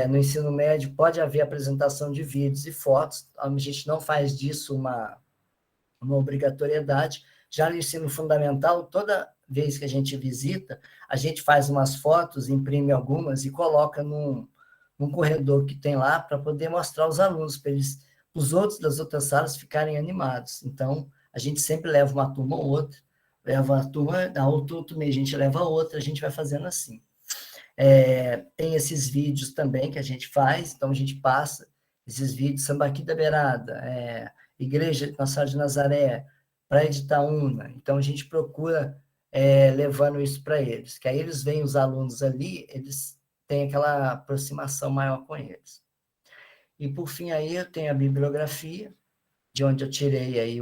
no ensino médio pode haver apresentação de vídeos e fotos, a gente não faz disso uma obrigatoriedade. Já no ensino fundamental, toda vez que a gente visita, a gente faz umas fotos, imprime algumas e coloca num corredor que tem lá para poder mostrar aos alunos, para os outros das outras salas ficarem animados. Então, a gente sempre leva uma turma ou outra, leva a turma, na outro mês a gente leva outra, a gente vai fazendo assim. Tem esses vídeos também que a gente faz, então a gente passa esses vídeos, Sambaqui da Beirada, Igreja Nossa Senhora de Nazaré, Praia de Itaúna, então a gente procura levando isso para eles, que aí eles veem os alunos ali, eles têm aquela aproximação maior com eles. E por fim aí eu tenho a bibliografia, de onde eu tirei aí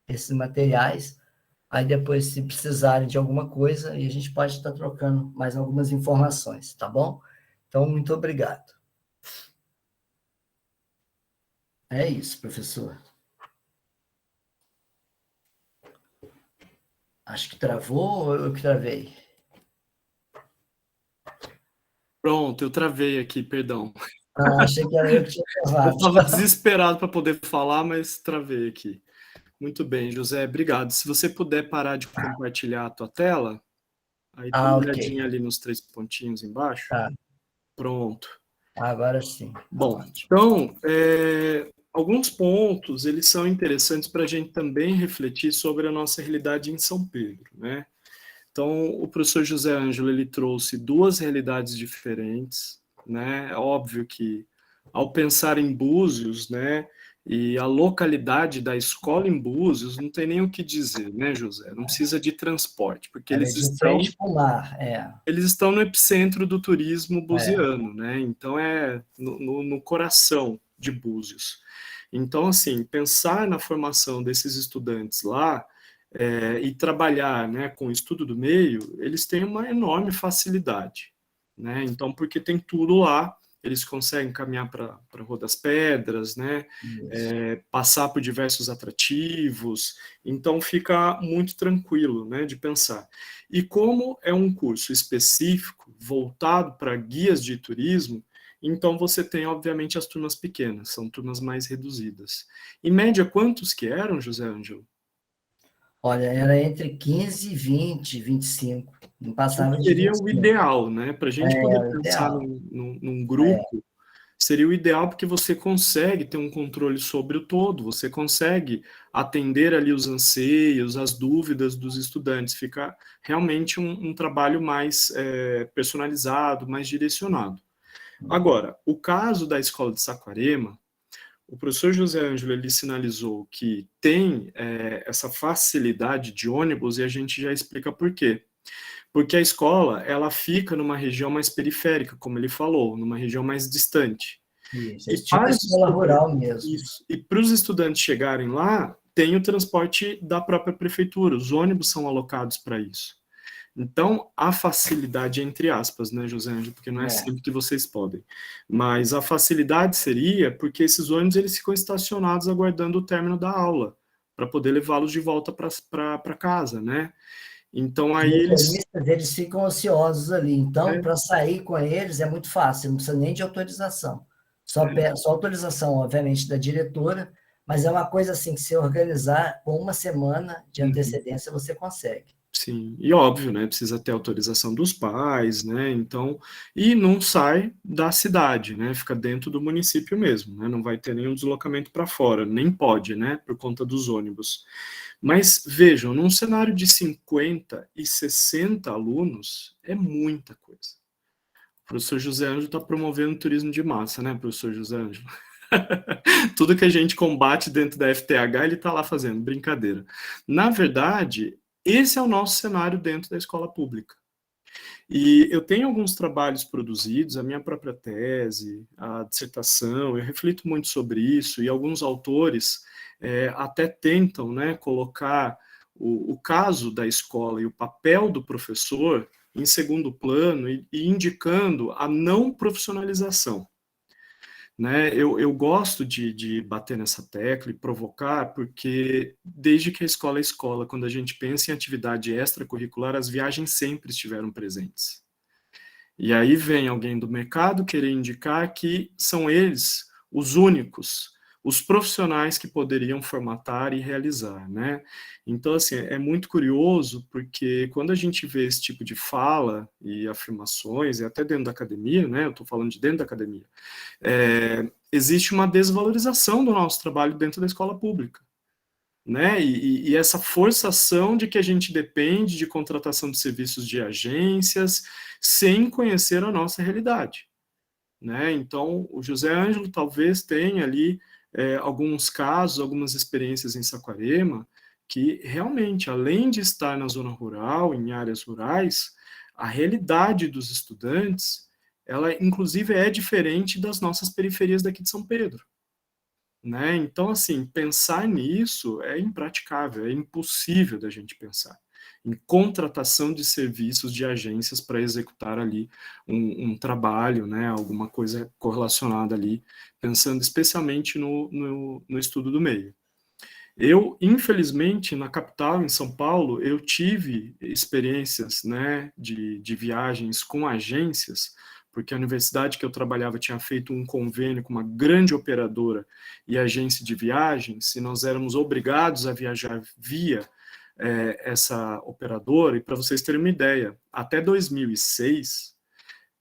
esses materiais, aí depois se precisarem de alguma coisa, a gente pode estar trocando mais algumas informações, tá bom? Então, muito obrigado. É isso, professor. Acho que travou ou eu que travei? Pronto, eu travei aqui, perdão. Achei que era eu que tinha travado. Eu estava desesperado para poder falar, mas travei aqui. Muito bem, José, obrigado. Se você puder parar de compartilhar a tua tela, aí dá uma olhadinha ali nos 3 pontinhos embaixo. Tá. Pronto. Agora sim. Bom, então, alguns pontos, eles são interessantes para a gente também refletir sobre a nossa realidade em São Pedro, né? Então, o professor José Ângelo, ele trouxe 2 realidades diferentes, né? É óbvio que, ao pensar em Búzios, né, e a localidade da escola em Búzios, não tem nem o que dizer, né, José? Não precisa de transporte, porque eles estão... Eles estão no epicentro do turismo buziano, né? Então, no coração de Búzios. Então, assim, pensar na formação desses estudantes lá e trabalhar, né, com o estudo do meio, eles têm uma enorme facilidade, né? Então, porque tem tudo lá, eles conseguem caminhar para a Rua das Pedras, né? Passar por diversos atrativos, então fica muito tranquilo, né, de pensar. E como é um curso específico, voltado para guias de turismo, então você tem, obviamente, as turmas pequenas, são turmas mais reduzidas. Em média, quantos que eram, José Ângelo? Olha, era entre 15, 20, 25, Não passava de Seria 20 o mil. ideal, né? Para a gente poder o pensar ideal. num grupo, seria o ideal porque você consegue ter um controle sobre o todo, você consegue atender ali os anseios, as dúvidas dos estudantes, fica realmente um trabalho mais personalizado, mais direcionado. Agora, o caso da escola de Saquarema, o professor José Ângelo, ele sinalizou que tem essa facilidade de ônibus e a gente já explica por quê. Porque a escola, ela fica numa região mais periférica, como ele falou, numa região mais distante. Isso, E é tipo escola rural mesmo. Isso. E para os estudantes chegarem lá, tem o transporte da própria prefeitura, os ônibus são alocados para isso. Então, a facilidade, entre aspas, né, José Ângelo, porque não é sempre que vocês podem, mas a facilidade seria porque esses ônibus eles ficam estacionados aguardando o término da aula, para poder levá-los de volta para casa, né? Então, aí eles ficam ociosos ali. Então, para sair com eles é muito fácil, não precisa nem de autorização. Só autorização, obviamente, da diretora, mas é uma coisa assim que se organizar com uma semana de antecedência você consegue. Sim, e óbvio, né? Precisa ter autorização dos pais, né? Então, e não sai da cidade, né? Fica dentro do município mesmo, né? Não vai ter nenhum deslocamento para fora, nem pode, né? Por conta dos ônibus. Mas vejam, num cenário de 50 e 60 alunos, é muita coisa. O professor José Ângelo está promovendo turismo de massa, né, professor José Ângelo? Tudo que a gente combate dentro da FTH, ele está lá fazendo, brincadeira. Na verdade, esse é o nosso cenário dentro da escola pública. E eu tenho alguns trabalhos produzidos, a minha própria tese, a dissertação, eu reflito muito sobre isso, e alguns autores até tentam, né, colocar o caso da escola e o papel do professor em segundo plano e indicando a não profissionalização. Né, eu gosto de bater nessa tecla e provocar, porque desde que a escola é escola, quando a gente pensa em atividade extracurricular, as viagens sempre estiveram presentes. E aí vem alguém do mercado querer indicar que são eles os únicos, os profissionais que poderiam formatar e realizar, né? Então, assim, é muito curioso, porque quando a gente vê esse tipo de fala e afirmações, e até dentro da academia, né? Eu estou falando de dentro da academia, existe uma desvalorização do nosso trabalho dentro da escola pública, né? E essa forçação de que a gente depende de contratação de serviços de agências sem conhecer a nossa realidade, né? Então, o José Ângelo talvez tenha ali alguns casos, algumas experiências em Saquarema, que realmente, além de estar na zona rural, em áreas rurais, a realidade dos estudantes, ela inclusive é diferente das nossas periferias daqui de São Pedro. Né? Então, assim, pensar nisso é impraticável, é impossível da gente pensar em contratação de serviços de agências para executar ali um trabalho, né, alguma coisa correlacionada ali, pensando especialmente no estudo do meio. Eu, infelizmente, na capital, em São Paulo, eu tive experiências, né, de viagens com agências, porque a universidade que eu trabalhava tinha feito um convênio com uma grande operadora e agência de viagens, e nós éramos obrigados a viajar via essa operadora. E para vocês terem uma ideia, até 2006,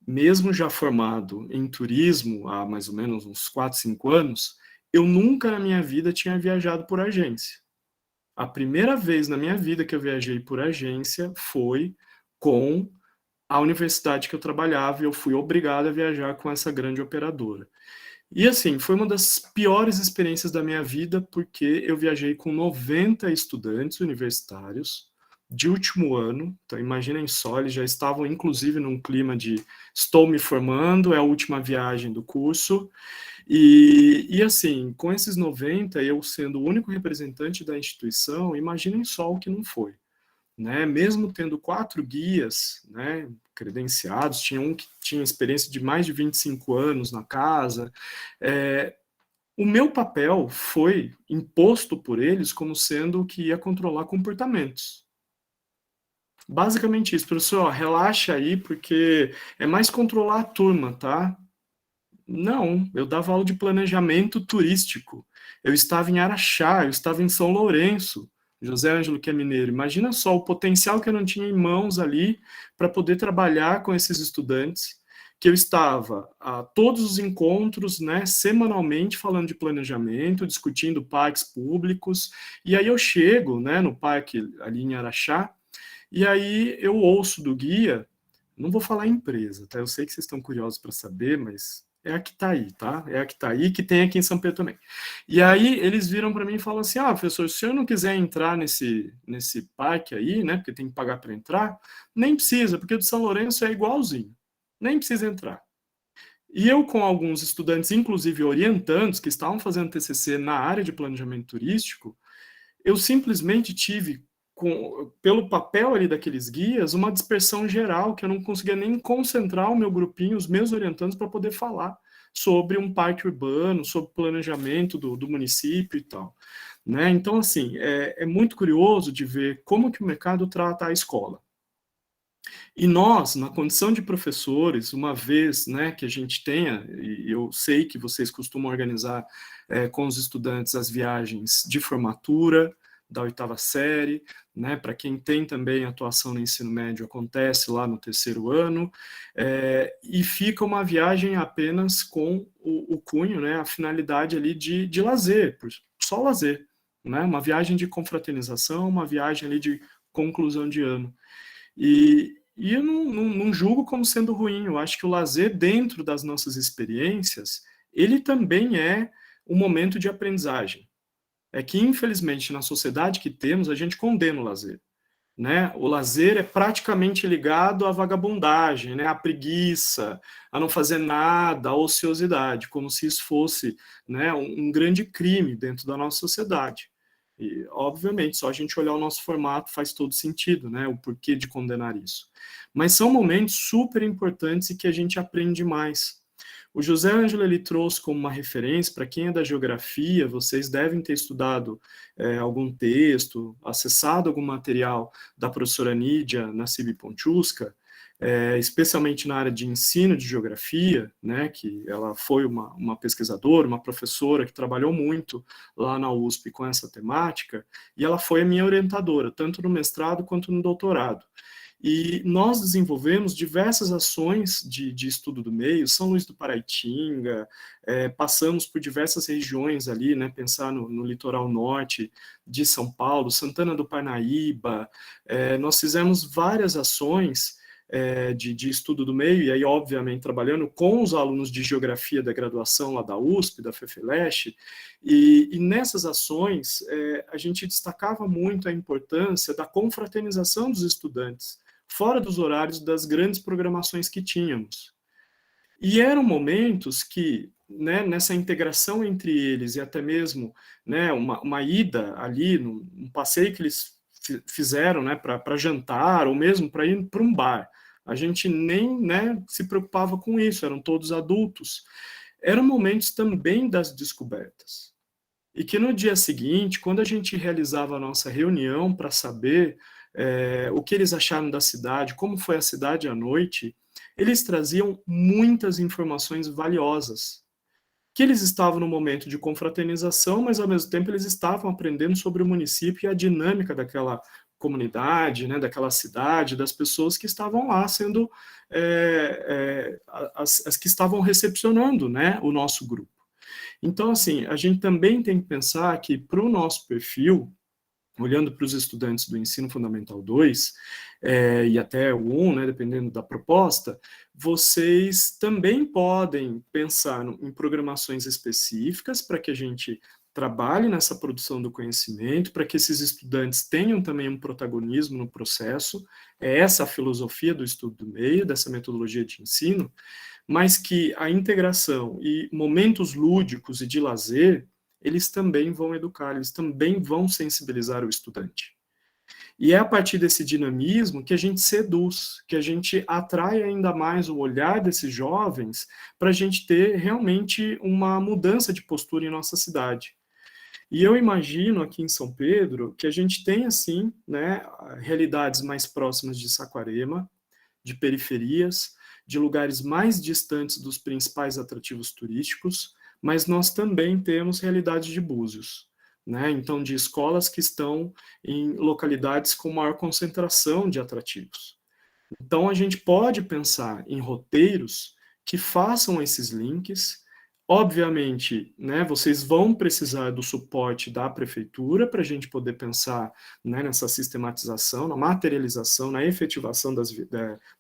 mesmo já formado em turismo há mais ou menos uns 4, 5 anos, eu nunca na minha vida tinha viajado por agência. A primeira vez na minha vida que eu viajei por agência foi com a universidade que eu trabalhava, e eu fui obrigado a viajar com essa grande operadora. E assim, foi uma das piores experiências da minha vida, porque eu viajei com 90 estudantes universitários de último ano. Então imaginem só, eles já estavam inclusive num clima de estou me formando, é a última viagem do curso. E assim, com esses 90, eu sendo o único representante da instituição, imaginem só o que não foi. Né? Mesmo tendo 4 guias, né, credenciados, tinha um que tinha experiência de mais de 25 anos na casa, o meu papel foi imposto por eles como sendo o que ia controlar comportamentos. Basicamente isso, professor, relaxa aí, porque é mais controlar a turma, tá? Não, eu dava aula de planejamento turístico, eu estava em Araxá, eu estava em São Lourenço, José Ângelo, que é mineiro, imagina só o potencial que eu não tinha em mãos ali para poder trabalhar com esses estudantes, que eu estava a todos os encontros, né, semanalmente falando de planejamento, discutindo parques públicos, e aí eu chego, né, no parque ali em Araxá, e aí eu ouço do guia, não vou falar empresa, tá? Eu sei que vocês estão curiosos para saber, mas é a que está aí, tá? É a que está aí, que tem aqui em São Pedro também. E aí eles viram para mim e falam assim, professor, se o senhor não quiser entrar nesse parque aí, né, porque tem que pagar para entrar, nem precisa, porque o de São Lourenço é igualzinho, nem precisa entrar. E eu, com alguns estudantes, inclusive orientandos, que estavam fazendo TCC na área de planejamento turístico, eu simplesmente tive, pelo papel ali daqueles guias, uma dispersão geral, que eu não conseguia nem concentrar o meu grupinho, os meus orientandos, para poder falar sobre um parque urbano, sobre planejamento do município e tal. Né? Então, assim, é muito curioso de ver como que o mercado trata a escola. E nós, na condição de professores, uma vez, né, que a gente tenha, e eu sei que vocês costumam organizar com os estudantes as viagens de formatura da 8ª série, né, para quem tem também atuação no ensino médio, acontece lá no 3º ano, e fica uma viagem apenas com o cunho, né, a finalidade ali de lazer, só lazer, né, uma viagem de confraternização, uma viagem ali de conclusão de ano. E eu não julgo como sendo ruim, eu acho que o lazer dentro das nossas experiências, ele também é um momento de aprendizagem. É que, infelizmente, na sociedade que temos, a gente condena o lazer. Né? O lazer é praticamente ligado à vagabundagem, né? À preguiça, a não fazer nada, à ociosidade, como se isso fosse, né, um grande crime dentro da nossa sociedade. E, obviamente, só a gente olhar o nosso formato faz todo sentido, né? O porquê de condenar isso. Mas são momentos super importantes e que a gente aprende mais. O José Ângelo, ele trouxe como uma referência, para quem é da geografia, vocês devem ter estudado algum texto, acessado algum material da professora Nídia Nassib Ponchusca, especialmente na área de ensino de geografia, né, que ela foi uma pesquisadora, uma professora que trabalhou muito lá na USP com essa temática, e ela foi a minha orientadora, tanto no mestrado quanto no doutorado. E nós desenvolvemos diversas ações de estudo do meio, São Luís do Paraitinga, passamos por diversas regiões ali, né, pensar no litoral norte de São Paulo, Santana do Parnaíba, nós fizemos várias ações de estudo do meio, e aí, obviamente, trabalhando com os alunos de geografia da graduação lá da USP, da FEFELESH, e nessas ações a gente destacava muito a importância da confraternização dos estudantes, fora dos horários das grandes programações que tínhamos. E eram momentos que, né, nessa integração entre eles, e até mesmo, né, uma ida ali, um passeio que eles fizeram, né, para jantar, ou mesmo para ir para um bar, a gente nem, né, se preocupava com isso, eram todos adultos. Eram momentos também das descobertas. E que no dia seguinte, quando a gente realizava a nossa reunião para saber o que eles acharam da cidade, como foi a cidade à noite, eles traziam muitas informações valiosas. Que eles estavam no momento de confraternização, mas ao mesmo tempo eles estavam aprendendo sobre o município e a dinâmica daquela comunidade, né, daquela cidade, das pessoas que estavam lá sendo as que estavam recepcionando, né, o nosso grupo. Então, assim, a gente também tem que pensar que para o nosso perfil, olhando para os estudantes do Ensino Fundamental 2 e até o 1, né, dependendo da proposta, vocês também podem pensar em programações específicas para que a gente trabalhe nessa produção do conhecimento, para que esses estudantes tenham também um protagonismo no processo. É essa a filosofia do estudo do meio, dessa metodologia de ensino, mas que a integração e momentos lúdicos e de lazer, eles também vão educar, eles também vão sensibilizar o estudante. E é a partir desse dinamismo que a gente seduz, que a gente atrai ainda mais o olhar desses jovens para a gente ter realmente uma mudança de postura em nossa cidade. E eu imagino aqui em São Pedro que a gente tem, assim, né, realidades mais próximas de Saquarema, de periferias, de lugares mais distantes dos principais atrativos turísticos, mas nós também temos realidade de Búzios. né? Então, de escolas que estão em localidades com maior concentração de atrativos. Então, a gente pode pensar em roteiros que façam esses links. Obviamente, né, vocês vão precisar do suporte da prefeitura para a gente poder pensar, né, nessa sistematização, na materialização, na efetivação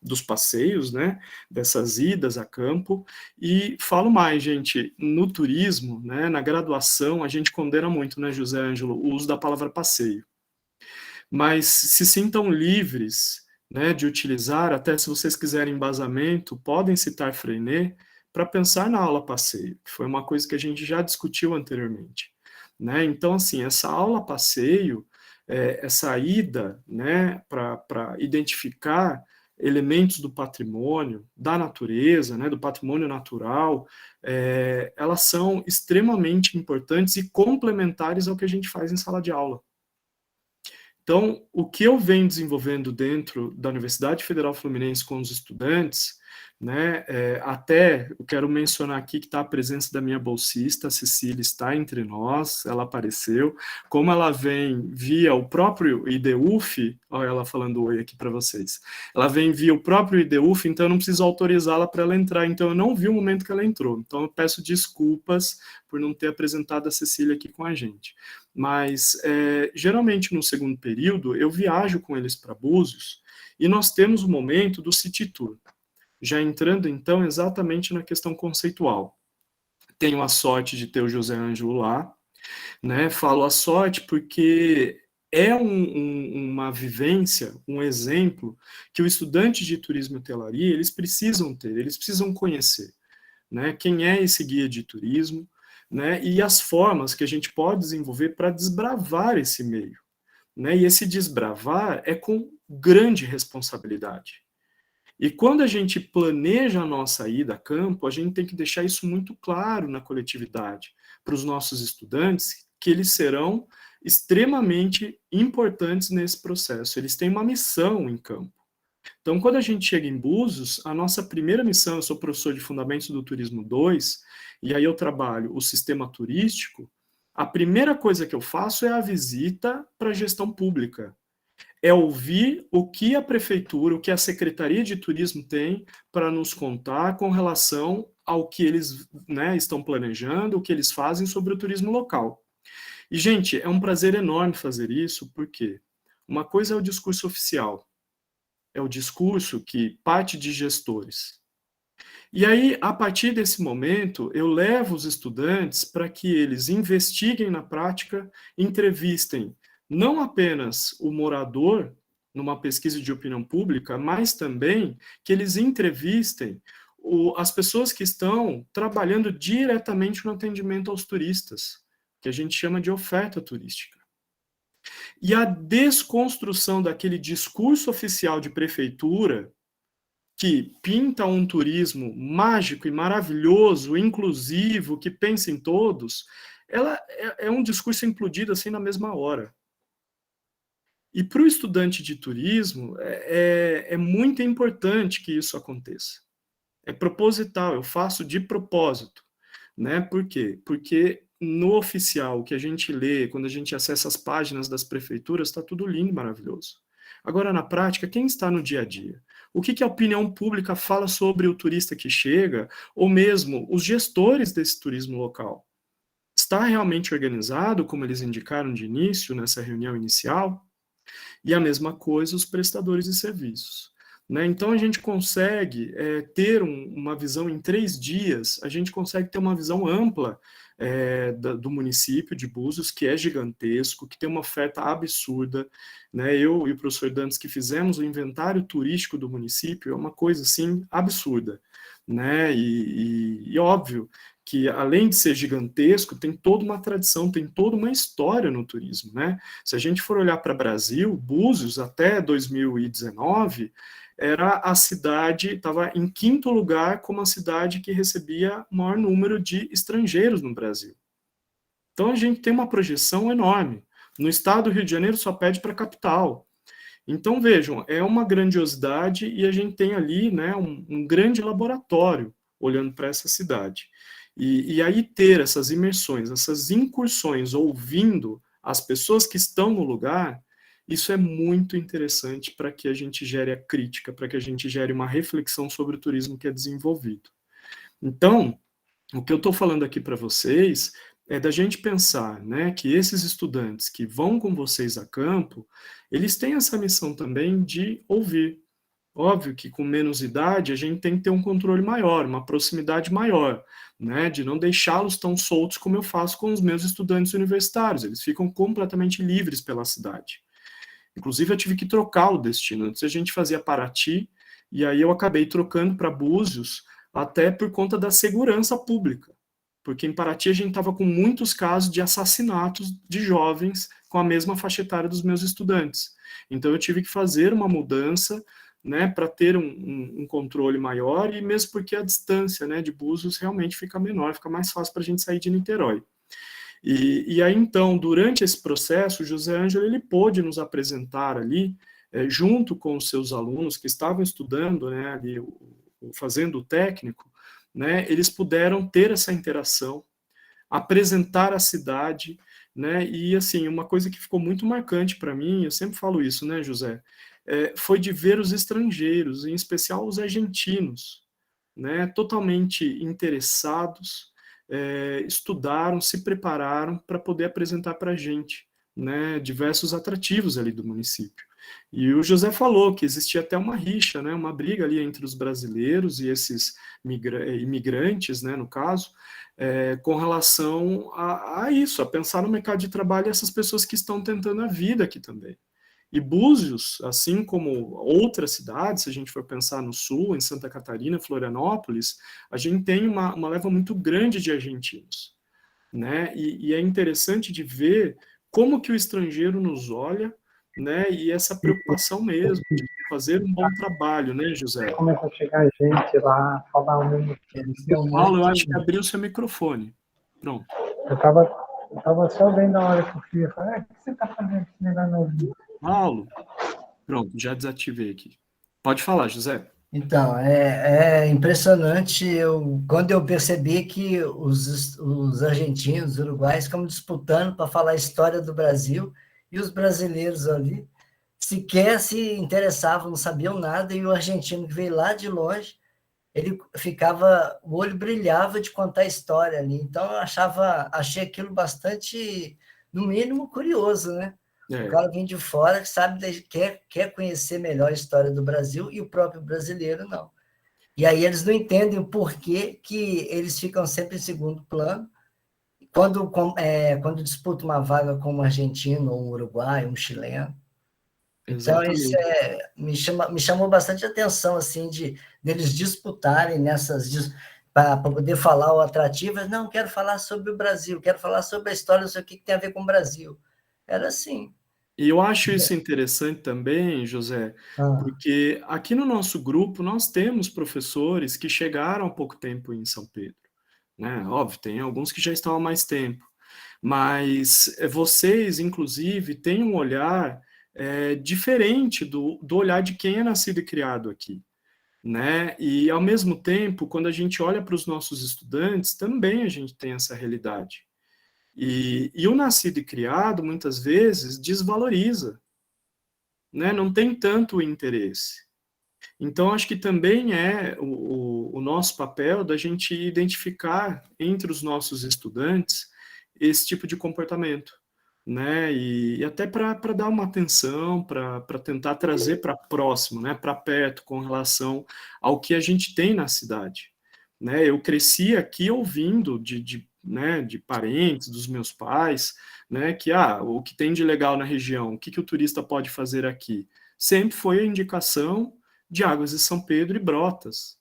dos passeios, né, dessas idas a campo. E falo mais, gente, no turismo, né, na graduação, a gente condena muito, né, José Ângelo, o uso da palavra passeio. Mas se sintam livres, né, de utilizar, até se vocês quiserem embasamento, podem citar Freinet, para pensar na aula passeio, que foi uma coisa que a gente já discutiu anteriormente, né? Então, assim, essa aula passeio, essa ida, né, para identificar elementos do patrimônio, da natureza, né, do patrimônio natural, elas são extremamente importantes e complementares ao que a gente faz em sala de aula. Então, o que eu venho desenvolvendo dentro da Universidade Federal Fluminense com os estudantes, né, até eu quero mencionar aqui que está a presença da minha bolsista, a Cecília, está entre nós, ela apareceu, como ela vem via o próprio IDUF, olha ela falando oi aqui para vocês, ela vem via o próprio IDUF, então eu não preciso autorizá-la para ela entrar, então eu não vi o momento que ela entrou, então eu peço desculpas por não ter apresentado a Cecília aqui com a gente. Mas, geralmente, no segundo período, eu viajo com eles para Búzios e nós temos o momento do City Tour. Já entrando, então, exatamente na questão conceitual. Tenho a sorte de ter o José Ângelo lá, né? Falo a sorte porque é uma vivência, um exemplo que o estudante de turismo e hotelaria, eles precisam ter, eles precisam conhecer, né? Quem é esse guia de turismo, né, e as formas que a gente pode desenvolver para desbravar esse meio, né, e esse desbravar é com grande responsabilidade. E quando a gente planeja a nossa ida a campo, a gente tem que deixar isso muito claro na coletividade, para os nossos estudantes, que eles serão extremamente importantes nesse processo, eles têm uma missão em campo. Então, quando a gente chega em Búzios, a nossa primeira missão, eu sou professor de Fundamentos do Turismo 2, e aí eu trabalho o sistema turístico, a primeira coisa que eu faço é a visita para a gestão pública. É ouvir o que a prefeitura, o que a Secretaria de Turismo tem para nos contar com relação ao que eles, né, estão planejando, o que eles fazem sobre o turismo local. E, gente, é um prazer enorme fazer isso, porque uma coisa é o discurso oficial, é o discurso que parte de gestores. E aí, a partir desse momento, eu levo os estudantes para que eles investiguem na prática, entrevistem não apenas o morador numa pesquisa de opinião pública, mas também que eles entrevistem as pessoas que estão trabalhando diretamente no atendimento aos turistas, que a gente chama de oferta turística. E a desconstrução daquele discurso oficial de prefeitura que pinta um turismo mágico e maravilhoso, inclusivo, que pensa em todos, ela é um discurso implodido assim na mesma hora. E para o estudante de turismo, é muito importante que isso aconteça. É proposital, eu faço de propósito. Né? Por quê? Porque no oficial, o que a gente lê, quando a gente acessa as páginas das prefeituras, está tudo lindo e maravilhoso. Agora, na prática, quem está no dia a dia? O que a opinião pública fala sobre o turista que chega, ou mesmo os gestores desse turismo local? Está realmente organizado, como eles indicaram de início, nessa reunião inicial? E a mesma coisa os prestadores de serviços. Né? Então, a gente consegue ter uma visão em 3 dias, a gente consegue ter uma visão ampla do município de Búzios, que é gigantesco, que tem uma oferta absurda. Né? Eu e o professor Dantes, que fizemos o inventário turístico do município, é uma coisa assim absurda. Né? E óbvio que, além de ser gigantesco, tem toda uma tradição, tem toda uma história no turismo. Né? Se a gente for olhar para o Brasil, Búzios, até 2019, era a cidade, estava em 5º lugar como a cidade que recebia o maior número de estrangeiros no Brasil. Então, a gente tem uma projeção enorme. No estado do Rio de Janeiro, só pede para a capital. Então, vejam, é uma grandiosidade e a gente tem ali, né, um grande laboratório olhando para essa cidade. E aí ter essas imersões, essas incursões, ouvindo as pessoas que estão no lugar, isso é muito interessante para que a gente gere a crítica, para que a gente gere uma reflexão sobre o turismo que é desenvolvido. Então, o que eu estou falando aqui para vocês é da gente pensar, né, que esses estudantes que vão com vocês a campo, eles têm essa missão também de ouvir. Óbvio que com menos idade a gente tem que ter um controle maior, uma proximidade maior, né, de não deixá-los tão soltos como eu faço com os meus estudantes universitários, eles ficam completamente livres pela cidade. Inclusive eu tive que trocar o destino, antes a gente fazia Paraty, e aí eu acabei trocando para Búzios, até por conta da segurança pública, porque em Paraty a gente estava com muitos casos de assassinatos de jovens com a mesma faixa etária dos meus estudantes. Então eu tive que fazer uma mudança, né, para ter um controle maior, e mesmo porque a distância, né, de Búzios realmente fica menor, fica mais fácil para a gente sair de Niterói. E aí, então, durante esse processo, o José Ângelo, ele pôde nos apresentar ali, junto com os seus alunos que estavam estudando, né, ali, fazendo o técnico, né, eles puderam ter essa interação, apresentar a cidade, né, e assim, uma coisa que ficou muito marcante para mim, eu sempre falo isso, né, José, foi de ver os estrangeiros, em especial os argentinos, né, totalmente interessados, estudaram, se prepararam para poder apresentar para a gente, né, diversos atrativos ali do município. E o José falou que existia até uma rixa, né, uma briga ali entre os brasileiros e esses imigrantes, né, no caso, com relação a isso, a pensar no mercado de trabalho e essas pessoas que estão tentando a vida aqui também. E Búzios, assim como outras cidades, se a gente for pensar no sul, em Santa Catarina, Florianópolis, a gente tem uma leva muito grande de argentinos, né? E é interessante de ver como que o estrangeiro nos olha, né? E essa preocupação mesmo de fazer um bom trabalho, né, José? Começa a chegar gente lá, falar um minuto. Paulo, eu acho que abriu o seu microfone. Pronto. Eu tava só vendo a hora que o filho falou, o que você tá fazendo esse negócio novo? Paulo, pronto, já desativei aqui. Pode falar, José. Então, é impressionante quando eu percebi que os argentinos, os uruguaios, ficam disputando para falar a história do Brasil, e os brasileiros ali sequer se interessavam, não sabiam nada, e o argentino que veio lá de longe, ele ficava, o olho brilhava de contar a história ali. Então, eu achei aquilo bastante, no mínimo, curioso, né? O cara vem de fora, que sabe, quer conhecer melhor a história do Brasil, e o próprio brasileiro não. E aí eles não entendem o porquê que eles ficam sempre em segundo plano. Quando disputa uma vaga com um argentino, ou um uruguaio, um chileno. Então, isso me chamou bastante atenção, assim, deles disputarem para poder falar o atrativo. Não, quero falar sobre o Brasil, quero falar sobre a história, não sei o que tem a ver com o Brasil. Era assim. E eu acho isso interessante também, José, porque aqui no nosso grupo nós temos professores que chegaram há pouco tempo em São Pedro, né? Óbvio, tem alguns que já estão há mais tempo, mas vocês, inclusive, têm um olhar diferente do olhar de quem é nascido e criado aqui, né? E, ao mesmo tempo, quando a gente olha para os nossos estudantes, também a gente tem essa realidade. E o nascido e criado, muitas vezes, desvaloriza, né? Não tem tanto interesse. Então, acho que também é o nosso papel da gente identificar entre os nossos estudantes esse tipo de comportamento, né? E até para dar uma atenção, para tentar trazer para próximo, né? Para perto, com relação ao que a gente tem na cidade, né? Eu cresci aqui ouvindo de parentes, dos meus pais, né, que o que tem de legal na região, o que o turista pode fazer aqui? Sempre foi a indicação de Águas de São Pedro e Brotas.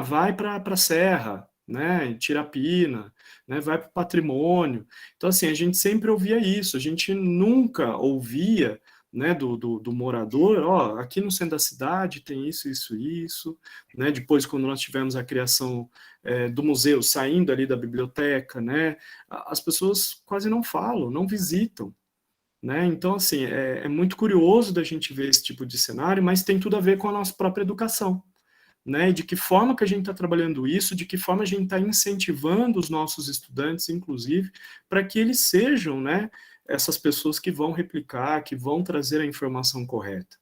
Vai para a Serra, né, Tirapina, né, vai para o Patrimônio. Então, assim, a gente sempre ouvia isso, a gente nunca ouvia, né, do morador, aqui no centro da cidade tem isso, né, depois quando nós tivemos a criação do museu, saindo ali da biblioteca, né, as pessoas quase não falam, não visitam, né, então assim, é muito curioso da gente ver esse tipo de cenário, mas tem tudo a ver com a nossa própria educação, né? E de que forma que a gente está trabalhando isso, de que forma a gente está incentivando os nossos estudantes, inclusive, para que eles sejam, né, essas pessoas que vão replicar, que vão trazer a informação correta.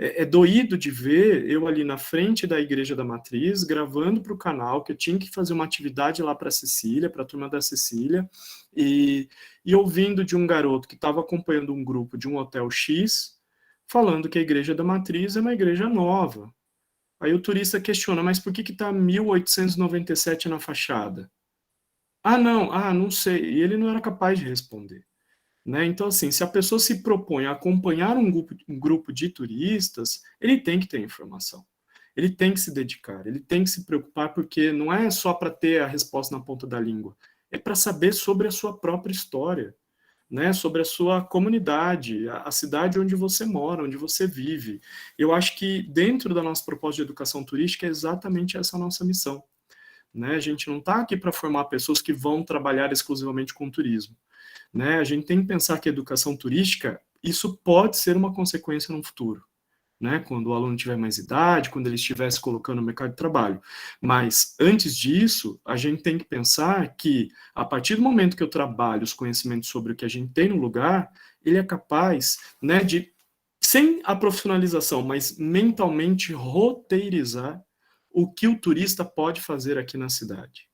É doído de ver eu ali na frente da Igreja da Matriz, gravando para o canal, que eu tinha que fazer uma atividade lá para a Cecília, para a turma da Cecília, e ouvindo de um garoto que estava acompanhando um grupo de um hotel X, falando que a Igreja da Matriz é uma igreja nova. Aí o turista questiona, mas por que está 1897 na fachada? Não sei. E ele não era capaz de responder. Né? Então, assim, se a pessoa se propõe a acompanhar um grupo de turistas, ele tem que ter informação. Ele tem que se dedicar, ele tem que se preocupar, porque não é só para ter a resposta na ponta da língua, é para saber sobre a sua própria história, né? Sobre a sua comunidade, a cidade onde você mora, onde você vive. Eu acho que dentro da nossa proposta de educação turística é exatamente essa a nossa missão. Né? A gente não está aqui para formar pessoas que vão trabalhar exclusivamente com turismo. Né? A gente tem que pensar que a educação turística, isso pode ser uma consequência no futuro, né? Quando o aluno tiver mais idade, quando ele estiver se colocando no mercado de trabalho. Mas, antes disso, a gente tem que pensar que, a partir do momento que eu trabalho os conhecimentos sobre o que a gente tem no lugar, ele é capaz, né, de, sem a profissionalização, mas mentalmente roteirizar o que o turista pode fazer aqui na cidade.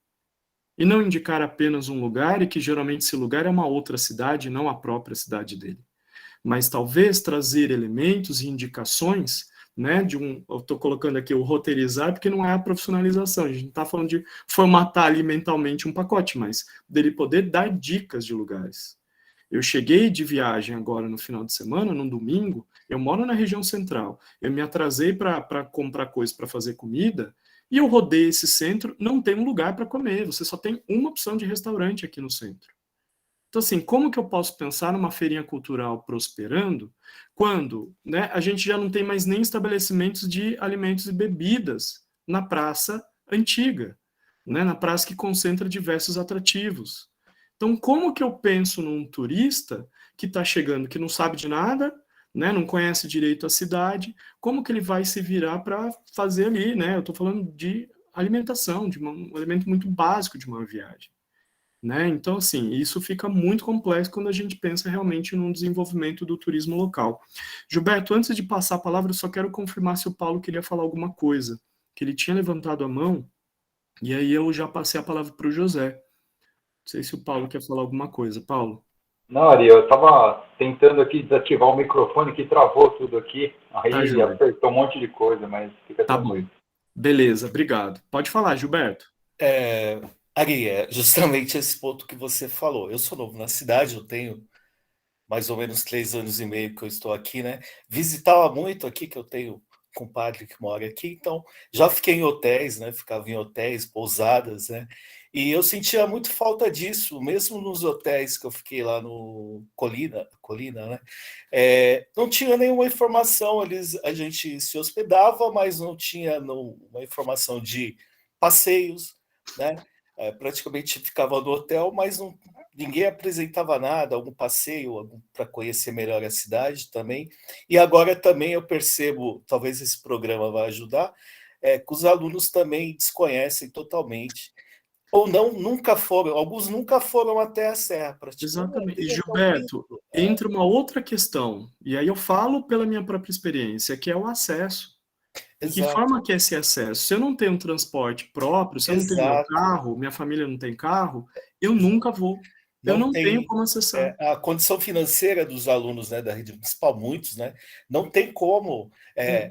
E não indicar apenas um lugar, e que geralmente esse lugar é uma outra cidade, não a própria cidade dele. Mas talvez trazer elementos e indicações, né, eu estou colocando aqui o roteirizar, porque não é a profissionalização, a gente não está falando de formatar ali mentalmente um pacote, mas dele poder dar dicas de lugares. Eu cheguei de viagem agora no final de semana, num domingo, eu moro na região central, eu me atrasei para comprar coisas para fazer comida, e eu rodei esse centro, não tem um lugar para comer, você só tem uma opção de restaurante aqui no centro. Então, assim, como que eu posso pensar numa feirinha cultural prosperando quando, né, a gente já não tem mais nem estabelecimentos de alimentos e bebidas na praça antiga, né, na praça que concentra diversos atrativos? Então, como que eu penso num turista que está chegando, que não sabe de nada, né, não conhece direito a cidade, como que ele vai se virar para fazer ali, né? Eu estou falando de alimentação, de um elemento muito básico de uma viagem, né? Então, assim, isso fica muito complexo quando a gente pensa realmente no desenvolvimento do turismo local. Gilberto, antes de passar a palavra, eu só quero confirmar se o Paulo queria falar alguma coisa, que ele tinha levantado a mão, e aí eu já passei a palavra para o José. Não sei se o Paulo quer falar alguma coisa. Paulo? Não, Ari, eu estava tentando aqui desativar o microfone que travou tudo aqui. Aí Tá, apertou um monte de coisa, mas fica tranquilo. Bom. Beleza, obrigado. Pode falar, Gilberto. Ari, é justamente esse ponto que você falou. Eu sou novo na cidade, eu tenho mais ou menos 3 anos e meio que eu estou aqui, né? Visitava muito aqui, que eu tenho compadre que mora aqui, então já fiquei em hotéis, né? Ficava em hotéis, pousadas, né? E eu sentia muito falta disso, mesmo nos hotéis que eu fiquei lá no Colina, né? Não tinha nenhuma informação, a gente se hospedava, mas não tinha uma informação de passeios, né? Praticamente ficava no hotel, mas ninguém apresentava nada, algum passeio para conhecer melhor a cidade também. E agora também eu percebo, talvez esse programa vai ajudar, que os alunos também desconhecem totalmente. Ou não, nunca foram, alguns nunca foram até a Serra, praticamente. Exatamente. E, Gilberto, entra uma outra questão, e aí eu falo pela minha própria experiência, que é o acesso. De que forma que é esse acesso? Se eu não tenho um transporte próprio, se eu não tenho meu carro, minha família não tem carro, eu nunca vou. Eu não tenho como acessar. A condição financeira dos alunos, né, da rede municipal, muitos, né, não tem como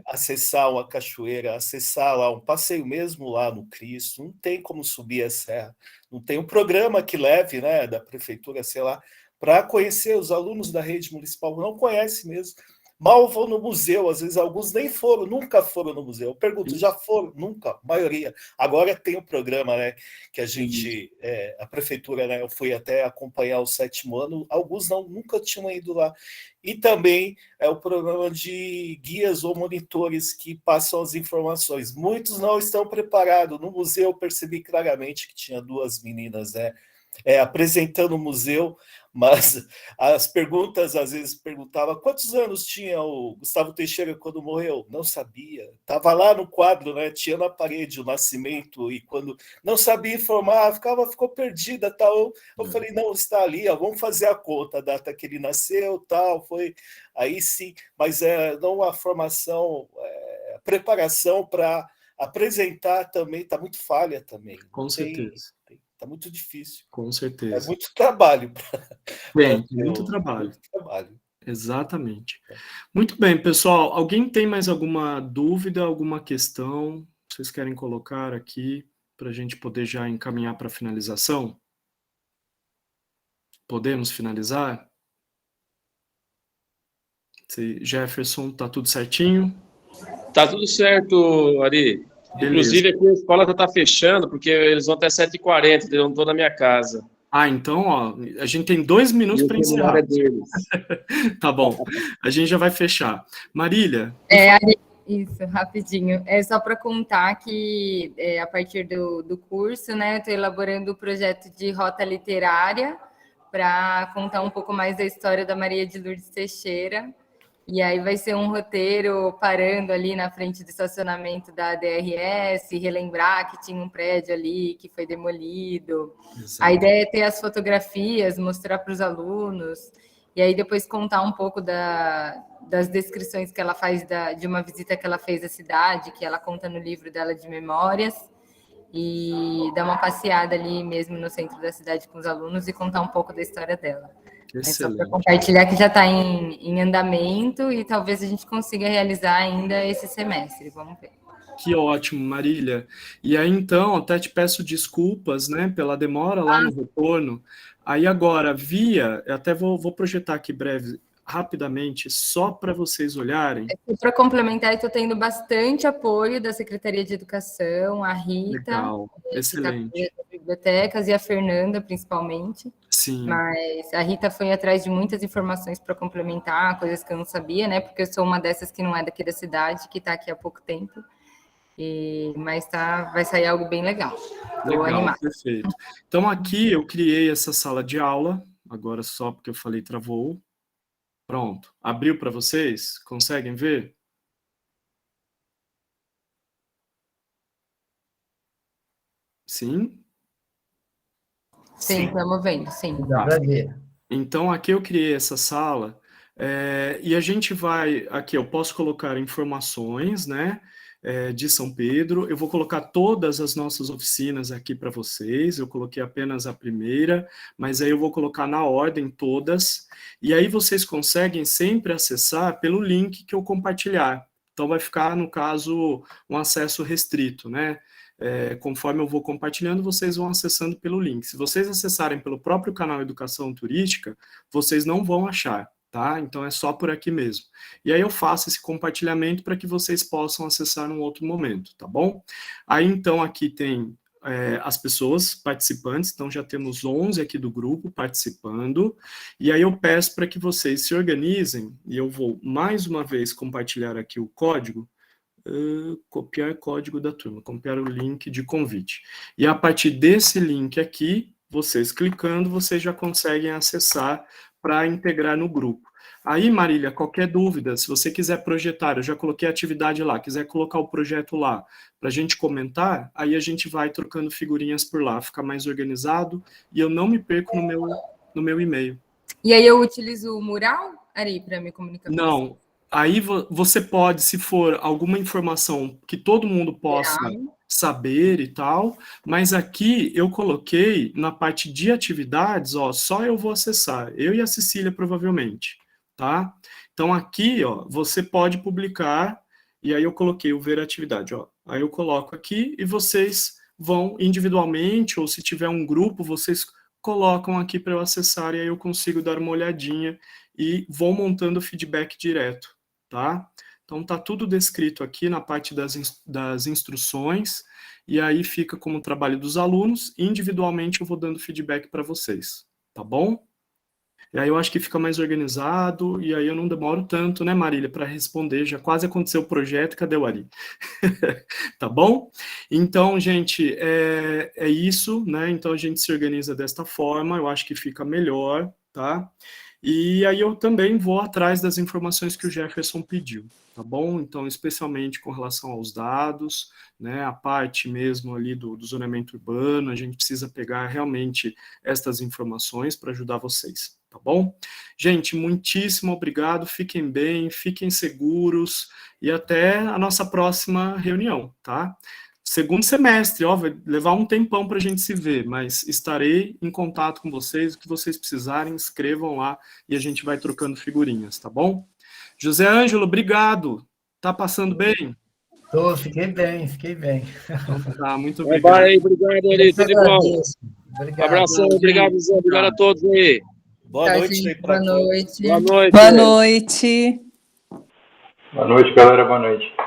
acessar uma cachoeira, acessar lá um passeio mesmo lá no Cristo, não tem como subir a serra, não tem um programa que leve, né, da prefeitura, sei lá, para conhecer. Os alunos da rede municipal não conhecem mesmo. Mal vão no museu, às vezes alguns nem foram, nunca foram no museu. Eu pergunto, já foram? Nunca, a maioria. Agora tem um programa, né, que a gente, a prefeitura, né, eu fui até acompanhar o 7º ano, alguns nunca tinham ido lá. E também é o programa de guias ou monitores que passam as informações. Muitos não estão preparados. No museu eu percebi claramente que tinha 2 meninas, né, apresentando o museu, Mas as perguntas, às vezes, perguntava quantos anos tinha o Gustavo Teixeira quando morreu? Não sabia. Estava lá no quadro, né? Tinha na parede o nascimento, e quando não sabia informar, ficou perdida. Tal. Eu falei, não, está ali, ó, vamos fazer a conta, a data que ele nasceu, tal, foi. Aí sim, mas não a formação, a preparação para apresentar também está muito falha também. Com certeza. Está muito difícil. Com certeza. É muito trabalho. Tem muito trabalho. Muito trabalho. Exatamente. Muito bem, pessoal. Alguém tem mais alguma dúvida, alguma questão? Vocês querem colocar aqui para a gente poder já encaminhar para a finalização? Podemos finalizar? Jefferson, tá tudo certinho? Tá tudo certo, Ari. Beleza. Inclusive, aqui a escola tá fechando, porque eles vão até 7h40, eu não estou na minha casa. Ah, então, ó, a gente tem 2 minutos para encerrar. É deles. Tá bom, a gente já vai fechar. Marília? Ari, isso, rapidinho. É só para contar que, a partir do curso, né, eu estou elaborando o projeto de rota literária para contar um pouco mais da história da Maria de Lourdes Teixeira. E aí vai ser um roteiro parando ali na frente do estacionamento da DRS, relembrar que tinha um prédio ali que foi demolido. Exato. A ideia é ter as fotografias, mostrar para os alunos, e aí depois contar um pouco das descrições que ela faz de uma visita que ela fez à cidade, que ela conta no livro dela de memórias, e dar uma passeada ali mesmo no centro da cidade com os alunos e contar um pouco da história dela. Excelente. É só para compartilhar que já está em andamento e talvez a gente consiga realizar ainda esse semestre. Vamos ver. Que ótimo, Marília. E aí, então, até te peço desculpas, né, pela demora lá no retorno. Aí agora, eu até vou projetar aqui breve, rapidamente, só para vocês olharem. Para complementar, estou tendo bastante apoio da Secretaria de Educação, a Rita, legal, excelente, das bibliotecas, e a Fernanda, principalmente. Sim. Mas a Rita foi atrás de muitas informações para complementar, coisas que eu não sabia, né? Porque eu sou uma dessas que não é daqui da cidade, que está aqui há pouco tempo. Mas vai sair algo bem legal. Estou animada. Perfeito. Então, aqui eu criei essa sala de aula, agora só porque eu falei travou. Pronto. Abriu para vocês? Conseguem ver? Sim? Sim, estamos vendo, sim. Dá para ver. Então, aqui eu criei essa sala, e a gente vai... Aqui eu posso colocar informações, né, de São Pedro. Eu vou colocar todas as nossas oficinas aqui para vocês. Eu coloquei apenas a primeira, mas aí eu vou colocar na ordem todas. E aí vocês conseguem sempre acessar pelo link que eu compartilhar. Então, vai ficar, no caso, um acesso restrito, né? Conforme eu vou compartilhando, vocês vão acessando pelo link. Se vocês acessarem pelo próprio canal Educação Turística, vocês não vão achar, tá? Então é só por aqui mesmo. E aí eu faço esse compartilhamento para que vocês possam acessar num outro momento, tá bom? Aí então aqui tem as pessoas participantes, então já temos 11 aqui do grupo participando, e aí eu peço para que vocês se organizem, e eu vou mais uma vez compartilhar aqui o código, copiar código da turma, copiar o link de convite. E a partir desse link aqui, vocês clicando, vocês já conseguem acessar para integrar no grupo. Aí, Marília, qualquer dúvida, se você quiser projetar, eu já coloquei a atividade lá, quiser colocar o projeto lá para a gente comentar, aí a gente vai trocando figurinhas por lá, fica mais organizado e eu não me perco no meu e-mail. E aí eu utilizo o mural, Ari, para me comunicar com Não. você? Aí você pode, se for alguma informação que todo mundo possa saber e tal, mas aqui eu coloquei na parte de atividades, ó, só eu vou acessar, eu e a Cecília provavelmente, tá? Então aqui, ó, você pode publicar, e aí eu coloquei o ver atividade, ó, aí eu coloco aqui e vocês vão individualmente, ou se tiver um grupo, vocês colocam aqui para eu acessar, e aí eu consigo dar uma olhadinha e vou montando o feedback direto. Tá? Então tá tudo descrito aqui na parte das instruções, e aí fica como trabalho dos alunos, individualmente eu vou dando feedback para vocês, tá bom? E aí eu acho que fica mais organizado, e aí eu não demoro tanto, né, Marília, para responder, já quase aconteceu o projeto, cadê o Ari? Tá bom? Então, gente, é isso, né, então a gente se organiza desta forma, eu acho que fica melhor, tá? E aí eu também vou atrás das informações que o Jefferson pediu, tá bom? Então, especialmente com relação aos dados, né, a parte mesmo ali do zoneamento urbano, a gente precisa pegar realmente estas informações para ajudar vocês, tá bom? Gente, muitíssimo obrigado, fiquem bem, fiquem seguros e até a nossa próxima reunião, tá? Segundo semestre, ó, vai levar um tempão para a gente se ver, mas estarei em contato com vocês, o que vocês precisarem, escrevam lá e a gente vai trocando figurinhas, tá bom? José Ângelo, obrigado. Tá passando bem? Fiquei bem. Então, tá, muito obrigado. Vai, obrigado, Ari, tudo de bom. Obrigado. Um abração, obrigado, Zé, obrigado a todos aí. Boa Tá, noite gente, aí para boa noite. Boa noite. Boa noite. Boa noite, galera. Boa noite.